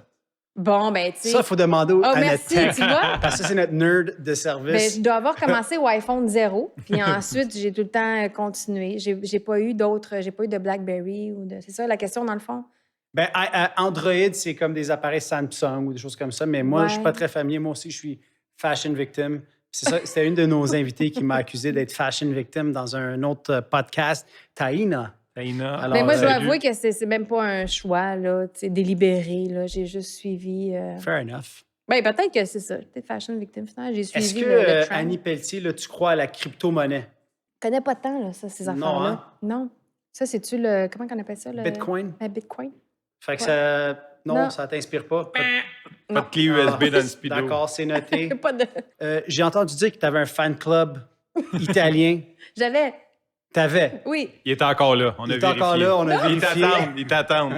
Bon, ben, tu sais. Ça, il faut demander à notre merci, tech. tu vois? Parce que ça, c'est notre nerd de Ben, service. je dois avoir commencé au iPhone 0, puis ensuite, j'ai tout le temps continué. J'ai pas eu de BlackBerry ou de... C'est ça la question, dans le fond? Ben, Android, c'est comme des appareils Samsung ou des choses comme ça, mais moi, je suis pas très familier. Moi aussi, je suis fashion victim. C'est ça, c'était une de nos invités qui m'a accusé d'être fashion victim dans un autre podcast, Taïna. Alors, Mais moi, je dois salut. avouer que c'est même pas un choix, là, tu sais, délibéré, là. J'ai juste suivi... Fair enough. Ben, peut-être que c'est ça. Peut-être fashion victim, finalement. J'ai Est-ce suivi que, le trend. Annie Pelletier, là, tu crois à la crypto-monnaie? Je connais pas tant, là, ça, ces Non, affaires-là. hein? Non. Ça, c'est-tu le... Comment on appelle ça? Le... Bitcoin? Le Bitcoin? Fait que Ouais. ça... Non, Non. ça t'inspire pas? Pas de clé USB dans le speedo. D'accord, c'est noté. Pas de... J'ai entendu dire que tu avais un fan club italien. J'avais... T'avais. Oui. Il est encore là. On a Il est vérifié. encore là, on a Ils vérifié. t'attendent. Ils t'attendent.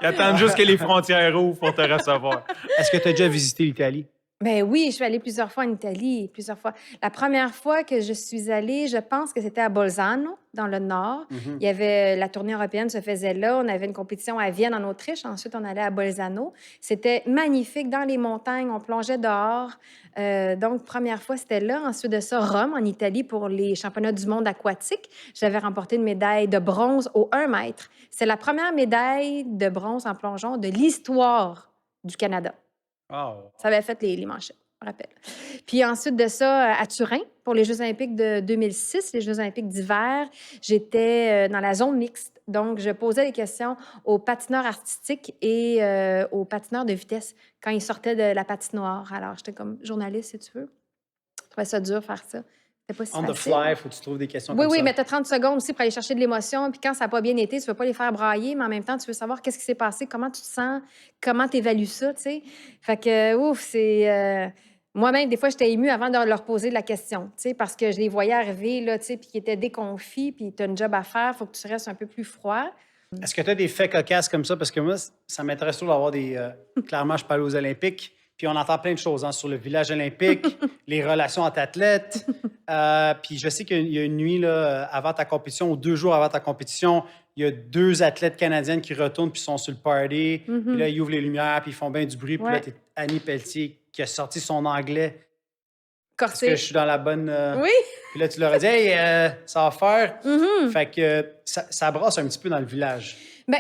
Ils attendent juste que les frontières ouvrent pour te recevoir. Est-ce que tu as déjà visité l'Italie? Ben oui, je suis allée plusieurs fois en Italie, plusieurs fois. La première fois que je suis allée, je pense que c'était à Bolzano, dans le nord. Mhm. Il y avait la tournée européenne se faisait là. On avait une compétition à Vienne, en Autriche. Ensuite, on allait à Bolzano. C'était magnifique dans les montagnes. On plongeait dehors. Donc, première fois, c'était là. Ensuite de ça, Rome, en Italie, pour les championnats du monde aquatique. J'avais remporté une médaille de bronze au 1 mètre. C'est la première médaille de bronze en plongeon de l'histoire du Canada. Oh. Ça avait fait les manchettes, je me rappelle. Puis ensuite de ça, à Turin, pour les Jeux olympiques de 2006, les Jeux olympiques d'hiver, j'étais dans la zone mixte. Donc, je posais des questions aux patineurs artistiques et aux patineurs de vitesse quand ils sortaient de la patinoire. Alors, j'étais comme journaliste, si tu veux. Je trouvais ça dur faire ça. C'était pas si On the facile. fly, faut que tu trouves des questions Oui, comme oui, ça. mais tu as 30 secondes aussi pour aller chercher de l'émotion. Puis quand ça n'a pas bien été, tu ne veux pas les faire brailler, mais en même temps, tu veux savoir qu'est-ce qui s'est passé, comment tu te sens, comment tu évalues ça, tu sais. Fait que, ouf, c'est... Moi-même, des fois, j'étais émue avant de leur poser la question, tu sais, parce que je les voyais arriver, là, tu sais, puis qu'ils étaient déconfits, puis tu as un job à faire, il faut que tu restes un peu plus froid. Est-ce que tu as des faits cocasses comme ça? Parce que moi, ça m'intéresse toujours d'avoir des... clairement, je parle aux Olympiques, puis on entend plein de choses hein, sur le village olympique, les relations entre athlètes. Puis je sais qu'il y a une nuit là, avant ta compétition, ou 2 jours avant ta compétition, il y a 2 athlètes canadiennes qui retournent puis sont sur le party. Puis là, ils ouvrent les lumières, puis ils font bien du bruit. Puis là, Ouais. t'es Annie Pelletier qui a sorti son anglais. Est-ce Corsé. que je suis dans la bonne... Oui. Puis là, tu leur as dit, hey, ça va faire. Mhm. Fait que ça brasse un petit peu dans le village. Ben,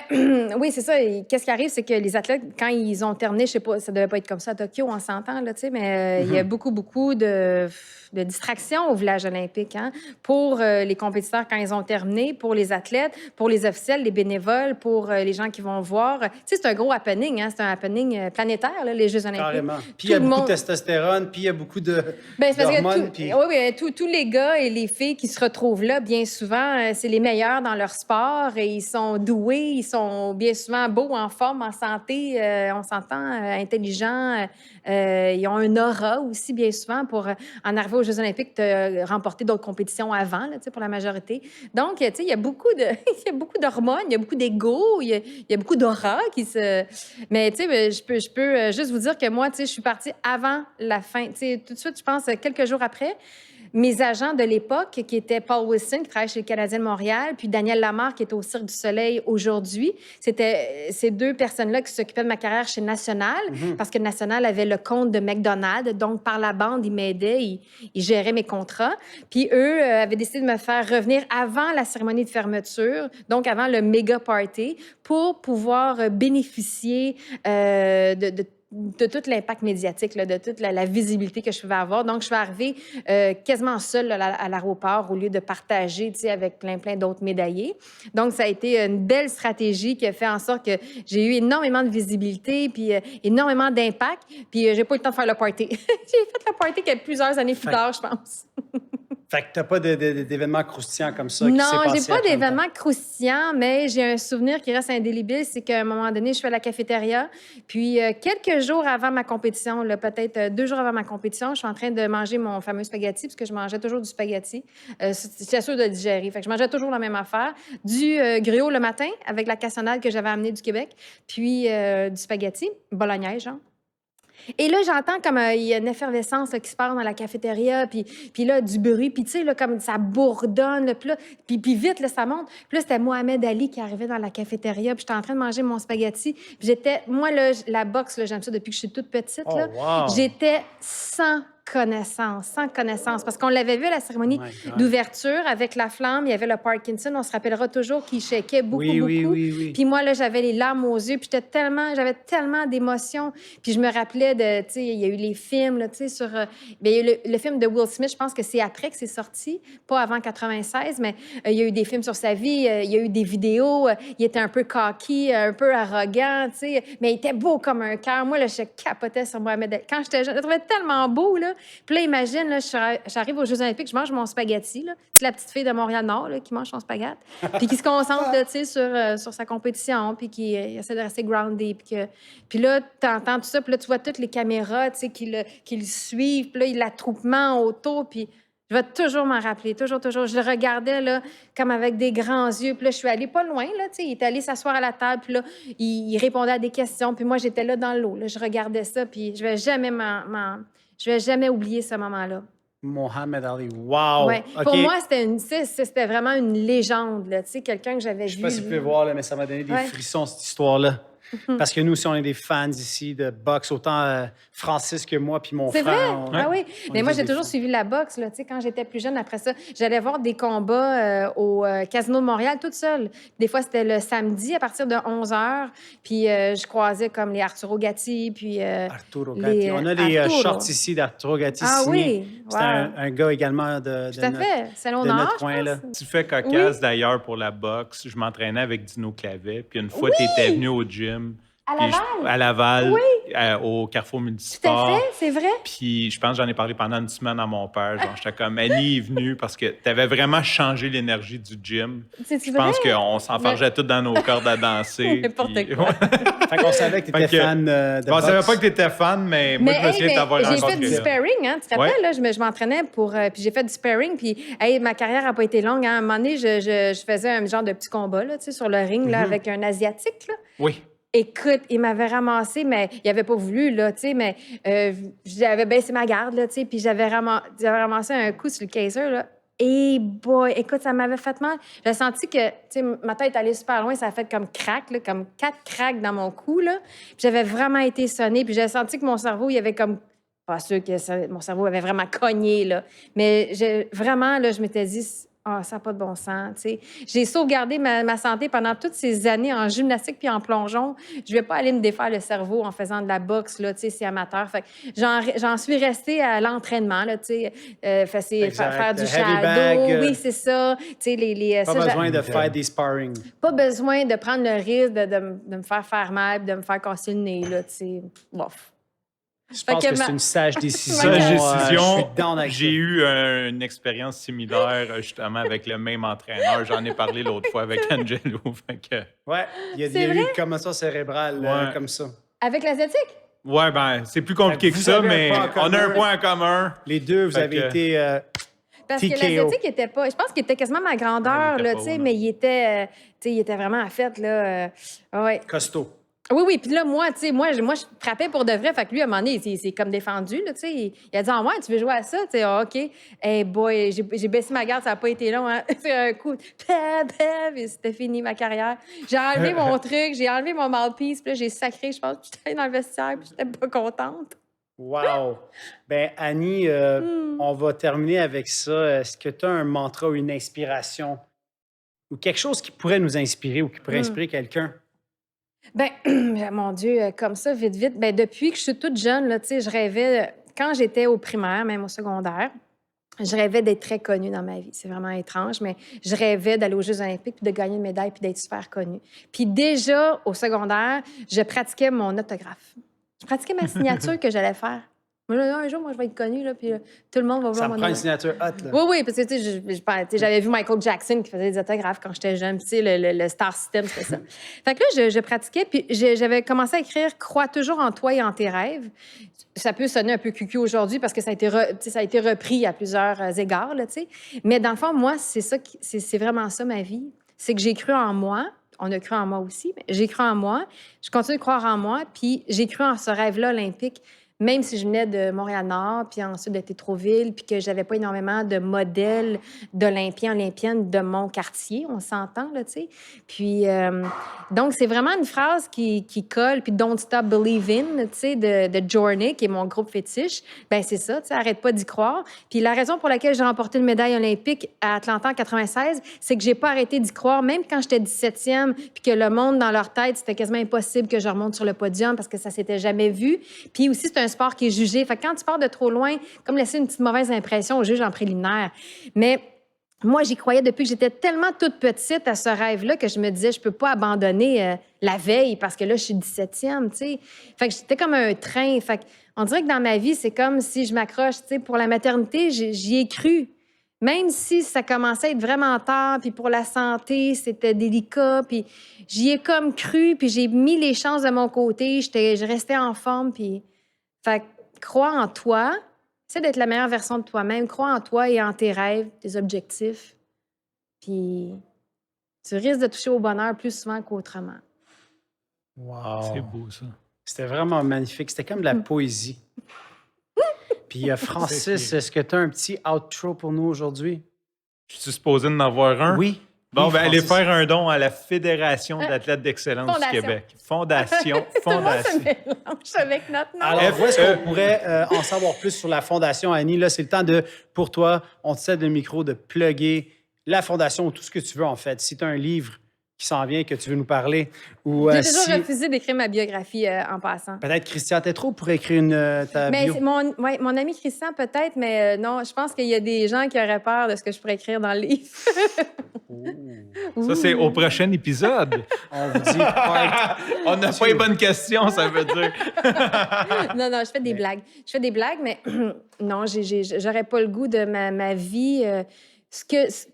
oui, c'est ça. Et qu'est-ce qui arrive, c'est que les athlètes, quand ils ont terminé, je sais pas, ça devait pas être comme ça à Tokyo, on s'entend, là, tu sais, mais il y a beaucoup de distractions au village olympique, hein, pour les compétiteurs quand ils ont terminé, pour les athlètes, pour les officiels, les bénévoles, pour les gens qui vont voir. Tu sais, c'est un gros happening, hein, c'est un happening planétaire, là, les Jeux olympiques. Carrément. Puis il y a Tout le beaucoup monde- de testostérone, puis il y a beaucoup de Ben, c'est parce que d'hormones. Puis... tous les gars et les filles qui se retrouvent là, bien souvent, c'est les meilleurs dans leur sport et ils sont doués, ils sont bien souvent beaux, en forme, en santé, on s'entend, intelligents. Ils ont un aura aussi, bien souvent, pour en arriver aux Jeux olympiques, de remporter d'autres compétitions avant, là, tu sais, pour la majorité. Donc, tu sais, il y a beaucoup il y a beaucoup d'hormones, il y a beaucoup d'ego, il y a beaucoup d'aura qui se... Mais, tu sais, je peux juste vous dire que moi, tu sais, je suis partie avant la fin. Tu sais, tout de suite, je pense, quelques jours après, mes agents de l'époque, qui étaient Paul Wilson, qui travaille chez le Canadien de Montréal, puis Daniel Lamarre, qui est au Cirque du Soleil aujourd'hui, c'était ces 2 personnes-là qui s'occupaient de ma carrière chez National, parce que National avait le compte de McDonald's. Donc, par la bande, ils m'aidaient, ils géraient mes contrats. Puis eux avaient décidé de me faire revenir avant la cérémonie de fermeture, donc avant le méga party, pour pouvoir bénéficier de tout l'impact médiatique, là, de toute la visibilité que je pouvais avoir. Donc, je suis arrivée quasiment seule là, à l'aéroport au lieu de partager, tu sais, avec plein d'autres médaillés. Donc, ça a été une belle stratégie qui a fait en sorte que j'ai eu énormément de visibilité puis énormément d'impact. Puis, j'ai pas eu le temps de faire le party. J'ai fait le party plusieurs années plus tard, je pense. Fait que t'as pas d'événements croustillants comme ça qui s'est Non, passé j'ai pas à Atlanta. d'événement croustillant, mais j'ai un souvenir qui reste indélébile, c'est qu'à un moment donné, je suis à la cafétéria, puis quelques jours avant ma compétition, là, peut-être 2 jours avant ma compétition, je suis en train de manger mon fameux spaghetti, parce que je mangeais toujours du spaghetti. J'étais sûre de le digérer, fait que je mangeais toujours la même affaire. Du griot le matin, avec la cassonade que j'avais amenée du Québec, puis du spaghetti, bolognaise, genre. Et là, j'entends comme il y a une effervescence là, qui se passe dans la cafétéria, puis là, du bruit, puis tu sais, là, comme ça bourdonne, là, puis vite, là, ça monte. Puis là, c'était Mohamed Ali qui arrivait dans la cafétéria, puis j'étais en train de manger mon spaghetti. Puis j'étais, moi, là, la boxe, là, j'aime ça depuis que je suis toute petite, là. Wow. J'étais sans connaissance, parce qu'on l'avait vu à la cérémonie d'ouverture avec la flamme, il y avait le Parkinson, on se rappellera toujours qu'il shakeait beaucoup. Oui. Puis moi, là, j'avais les larmes aux yeux, puis j'avais tellement d'émotions. Puis je me rappelais de, tu sais, il y a eu les films, là, tu sais, sur... bien, il y a eu le film de Will Smith, je pense que c'est après que c'est sorti, pas avant 96, mais il y a eu des films sur sa vie, il y a eu des vidéos, il était un peu cocky, un peu arrogant, tu sais, mais il était beau comme un cœur. Moi, là, je capotais sur Mohamed Ali. Quand j'étais jeune, je le trouvais tellement beau, là. Puis là, imagine, là, j'arrive aux Jeux olympiques, je mange mon spaghetti, là. C'est la petite fille de Montréal-Nord, là, qui mange son spaghetti, puis qui se concentre, là, tu sais, sur sa compétition, puis qui essaie de rester grounded. Puis là, tu entends tout ça, puis là, tu vois toutes les caméras, tu sais, qui le suivent, puis là, l'attroupement autour, puis je vais toujours m'en rappeler, toujours. Je le regardais, là, comme avec des grands yeux. Puis là, je suis allée pas loin, là, tu sais. Il est allé s'asseoir à la table, puis là, il répondait à des questions. Puis moi, j'étais là dans l'eau, là. Je regardais ça, puis je vais jamais oublier ce moment-là. Mohamed Ali, wow! Ouais. OK. Pour moi, c'était vraiment une légende, là, tu sais, quelqu'un que j'avais vu. Je sais pas si vous pouvez voir, là, mais ça m'a donné des frissons, cette histoire-là. Parce que nous aussi, on est des fans ici de boxe, autant Francis que moi, puis mon frère. C'est vrai? Ah oui. Mais moi, j'ai toujours suivi la boxe. Là. Tu sais, quand j'étais plus jeune, après ça, j'allais voir des combats au Casino de Montréal toute seule. Des fois, c'était le samedi à partir de 11h. Puis je croisais comme les Arturo Gatti. Puis, Arturo Gatti. On a les shorts ici d'Arturo Gatti signés. Oui? C'était un gars également de Tout à fait. C'est notre coin. Là. Tu fais cocasse d'ailleurs pour la boxe. Je m'entraînais avec Dino Clavet. Puis une fois, tu étais venu au gym. À Laval, au Carrefour Multisport. Tout à fait, c'est vrai. Puis je pense que j'en ai parlé pendant une semaine à mon père. Genre, j'étais comme, Annie est venue parce que tu avais vraiment changé l'énergie du gym. Je pense qu'on s'enfargeait tous dans nos cordes à danser. N'importe puis... quoi. Fait qu'on savait que tu étais fan de boxe. On savait pas que tu étais fan, mais moi, je me souviens de t'avoir rencontré. J'ai fait du sparring, hein, tu te rappelles? Là, je m'entraînais pour... puis j'ai fait du sparring, puis ma carrière n'a pas été longue. Hein. À un moment donné, je faisais un genre de petit combat là, sur le ring là, avec un Asiatique. Là. Oui. Écoute, il m'avait ramassé, mais il n'avait pas voulu, là, tu sais, mais j'avais baissé ma garde, là, tu sais, puis j'avais ramassé un coup sur le kaiser, là. Et boy, écoute, ça m'avait fait mal. J'ai senti que, tu sais, ma tête allait super loin, ça a fait comme crack, là, comme 4 cracks dans mon cou, là. Puis j'avais vraiment été sonnée, puis j'ai senti que mon cerveau, il avait comme... Pas sûr que mon cerveau avait vraiment cogné, là. Mais vraiment, là, je m'étais dit... Ah, ça n'a pas de bon sens, tu sais. J'ai sauvegardé ma santé pendant toutes ces années en gymnastique puis en plongeon. Je vais pas aller me défaire le cerveau en faisant de la boxe, là, tu sais, c'est amateur. Fait que j'en suis restée à l'entraînement, là, tu sais, faire du shadow. Oui, c'est ça. Tu sais, pas besoin de faire des sparring. Pas besoin de prendre le risque de me faire mal, de me faire casser le nez, là, tu sais. Bof. Je pense que c'est une sage décision. J'ai eu une expérience similaire justement avec le même entraîneur. J'en ai parlé l'autre fois avec Angelo. Ouais, il y a eu une commotion cérébrale comme ça. Avec l'asiatique? Ouais, ben c'est plus compliqué que ça, mais on a un point en commun. Les deux, vous avez été parce que l'asiatique était pas... Je pense qu'il était quasiment ma grandeur, là, tu sais, mais il était vraiment à fête, là. Ouais. Costaud. Oui, puis là, moi, tu sais, moi, je frappais pour de vrai. Fait que lui, à un moment donné, il s'est comme défendu, là, tu sais. Il a dit, ah, ouais, tu veux jouer à ça? Tu sais, OK. Hey boy, j'ai baissé ma garde, ça n'a pas été long, hein. C'est un coup, et c'était fini ma carrière. J'ai enlevé mon truc, j'ai enlevé mon mouthpiece, puis là, j'ai sacré, je pense, puis j'étais dans le vestiaire, puis j'étais pas contente. Wow! Bien, Annie, on va terminer avec ça. Est-ce que tu as un mantra ou une inspiration ou quelque chose qui pourrait nous inspirer ou qui pourrait inspirer quelqu'un? Ben, mon Dieu, comme ça, vite, vite, ben, depuis que je suis toute jeune, là, tu sais, je rêvais, quand j'étais au primaire, même au secondaire, je rêvais d'être très connue dans ma vie. C'est vraiment étrange, mais je rêvais d'aller aux Jeux olympiques, puis de gagner une médaille, puis d'être super connue. Puis déjà, au secondaire, je pratiquais mon autographe. Je pratiquais ma signature que j'allais faire. Moi, là, un jour, moi, je vais être connue, là, puis tout le monde va Ça voir me mon prend une autographe. signature hot, là. Oui, oui, parce que tu sais, tu sais, j'avais vu Michael Jackson qui faisait des autographes quand j'étais jeune. Puis, tu sais, le Star System, c'était ça. Fait que là, je pratiquais, puis j'avais commencé à écrire Crois toujours en toi et en tes rêves. Ça peut sonner un peu cucu aujourd'hui parce que ça a été, tu sais, ça a été repris à plusieurs égards, là, tu sais. Mais dans le fond, moi, c'est ça, c'est vraiment ça ma vie. C'est que j'ai cru en moi. On a cru en moi aussi, mais j'ai cru en moi. Je continue de croire en moi, puis j'ai cru en ce rêve-là olympique. Même si je venais de Montréal-Nord, puis ensuite de Tétroville, puis que j'avais pas énormément de modèles d'Olympiens, Olympiennes de mon quartier, on s'entend, là, tu sais. Puis, donc, c'est vraiment une phrase qui colle, puis Don't Stop Believing, tu sais, de Journey, qui est mon groupe fétiche. Ben c'est ça, tu sais, arrête pas d'y croire. Puis la raison pour laquelle j'ai remporté une médaille olympique à Atlanta en 96, c'est que j'ai pas arrêté d'y croire, même quand j'étais 17e, puis que le monde, dans leur tête, c'était quasiment impossible que je remonte sur le podium parce que ça s'était jamais vu. Puis aussi, c'est un sport qui est jugé. Fait que quand tu pars de trop loin, comme laisser une petite mauvaise impression au juge en préliminaire. Mais moi, j'y croyais depuis que j'étais tellement toute petite à ce rêve-là que je me disais, je peux pas abandonner la veille parce que là, je suis 17e, tu sais. Fait que j'étais comme un train. Fait que on dirait que dans ma vie, c'est comme si je m'accroche, tu sais, pour la maternité, j'y ai cru. Même si ça commençait à être vraiment tard, puis pour la santé, c'était délicat, puis j'y ai comme cru, puis j'ai mis les chances de mon côté, je restais en forme, puis... Fait que crois en toi, essaie d'être la meilleure version de toi-même, crois en toi et en tes rêves, tes objectifs, puis tu risques de toucher au bonheur plus souvent qu'autrement. Wow. C'est beau, ça. C'était vraiment magnifique. C'était comme de la poésie. Puis Francis, est-ce que tu as un petit outro pour nous aujourd'hui? Je suis supposé d'en avoir un? Oui. Bon, Oui, ben, allez Francis. faire un don à la Fédération d'athlètes d'excellence du Fondation. Québec. Fondation. Tout le monde se Fondation. mélange avec notre nom. Alors, où est-ce qu'on pourrait en savoir plus sur la Fondation, Annie? Là, c'est le temps pour toi, on te cède le micro, de plugger la Fondation ou tout ce que tu veux, en fait. Si tu as un livre qui s'en vient, que tu veux nous parler, ou J'ai toujours si refusé d'écrire ma biographie en passant. peut-être Christian Tétrault pourrait écrire ta Mais bio. c'est mon ami Christian, peut-être, mais non, je pense qu'il y a des gens qui auraient peur de ce que je pourrais écrire dans le livre. Ça, c'est au prochain épisode. On vous dit part On n'a pas les bonnes questions, ça veut dire. Non, je fais des blagues. Je fais des blagues, mais non, j'aurais pas le goût de ma vie.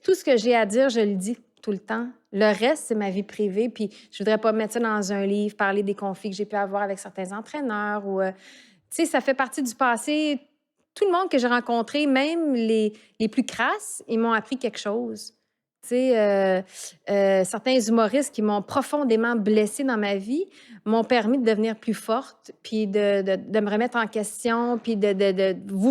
Tout ce que j'ai à dire, je le dis tout le temps. Le reste, c'est ma vie privée. Puis je voudrais pas mettre ça dans un livre, parler des conflits que j'ai pu avoir avec certains entraîneurs. Ou, tu sais, ça fait partie du passé. Tout le monde que j'ai rencontré, même les plus crasses, ils m'ont appris quelque chose. Tu sais, certains humoristes qui m'ont profondément blessée dans ma vie m'ont permis de devenir plus forte, puis de me remettre en question, puis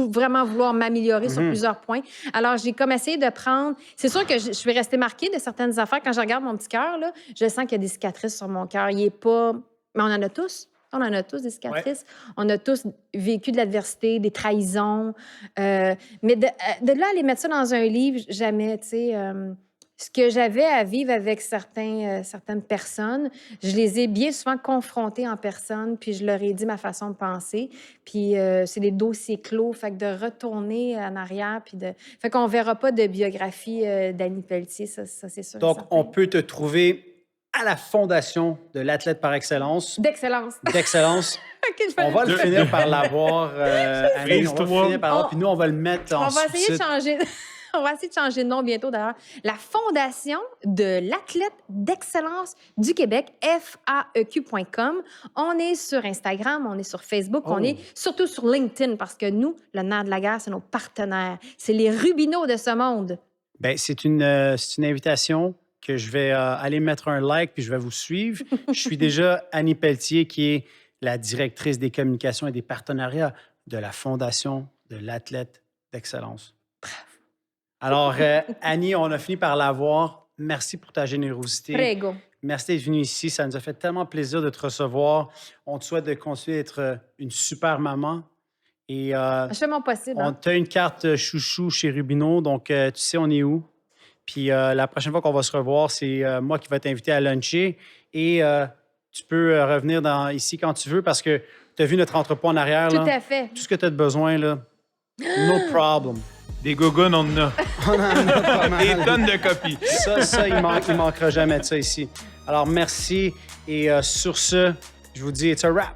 vraiment vouloir m'améliorer sur plusieurs points. Alors, j'ai comme essayé de prendre... C'est sûr que je suis restée marquée de certaines affaires. Quand je regarde mon petit cœur, là, je sens qu'il y a des cicatrices sur mon cœur. Il est pas... Mais on en a tous. On en a tous des cicatrices. Ouais. On a tous vécu de l'adversité, des trahisons. Mais de là, aller mettre ça dans un livre, jamais, tu sais... ce que j'avais à vivre avec certaines personnes, je les ai bien souvent confrontées en personne, puis je leur ai dit ma façon de penser. Puis c'est des dossiers clos, fait que de retourner en arrière, puis de... Fait qu'on verra pas de biographie d'Annie Pelletier, ça c'est sûr. Donc, on peut te trouver à la Fondation de l'athlète par excellence. D'excellence. D'excellence. Okay, on va le finir par l'avoir, Annie. On va le finir par l'avoir, puis nous, on va le mettre en sous-titre. On va essayer de changer... On va essayer de changer de nom bientôt, d'ailleurs. La Fondation de l'athlète d'excellence du Québec, FAEQ.com. On est sur Instagram, on est sur Facebook, on est surtout sur LinkedIn parce que nous, le nerf de la guerre, c'est nos partenaires. C'est les Rubineaux de ce monde. Bien, c'est une invitation que je vais aller mettre un like puis je vais vous suivre. Je suis déjà Annie Pelletier, qui est la directrice des communications et des partenariats de la Fondation de l'athlète d'excellence. Bravo. Alors, Annie, on a fini par l'avoir. Merci pour ta générosité. Prego. Merci d'être venue ici. Ça nous a fait tellement plaisir de te recevoir. On te souhaite de continuer d'être une super maman. Et, je fais mon possible. On t'a une carte chouchou chez Rubineau, donc tu sais on est où. Puis la prochaine fois qu'on va se revoir, c'est moi qui vais t'inviter à luncher. Et tu peux revenir ici quand tu veux parce que tu as vu notre entrepôt en arrière. Tout Là. à fait. Tout ce que tu as de besoin, là, no problem. Des gogoons, on en a. On en a pas mal. Des tonnes de copies. Ça, il manquera jamais de ça ici. Alors, merci. Et sur ce, je vous dis, it's a wrap.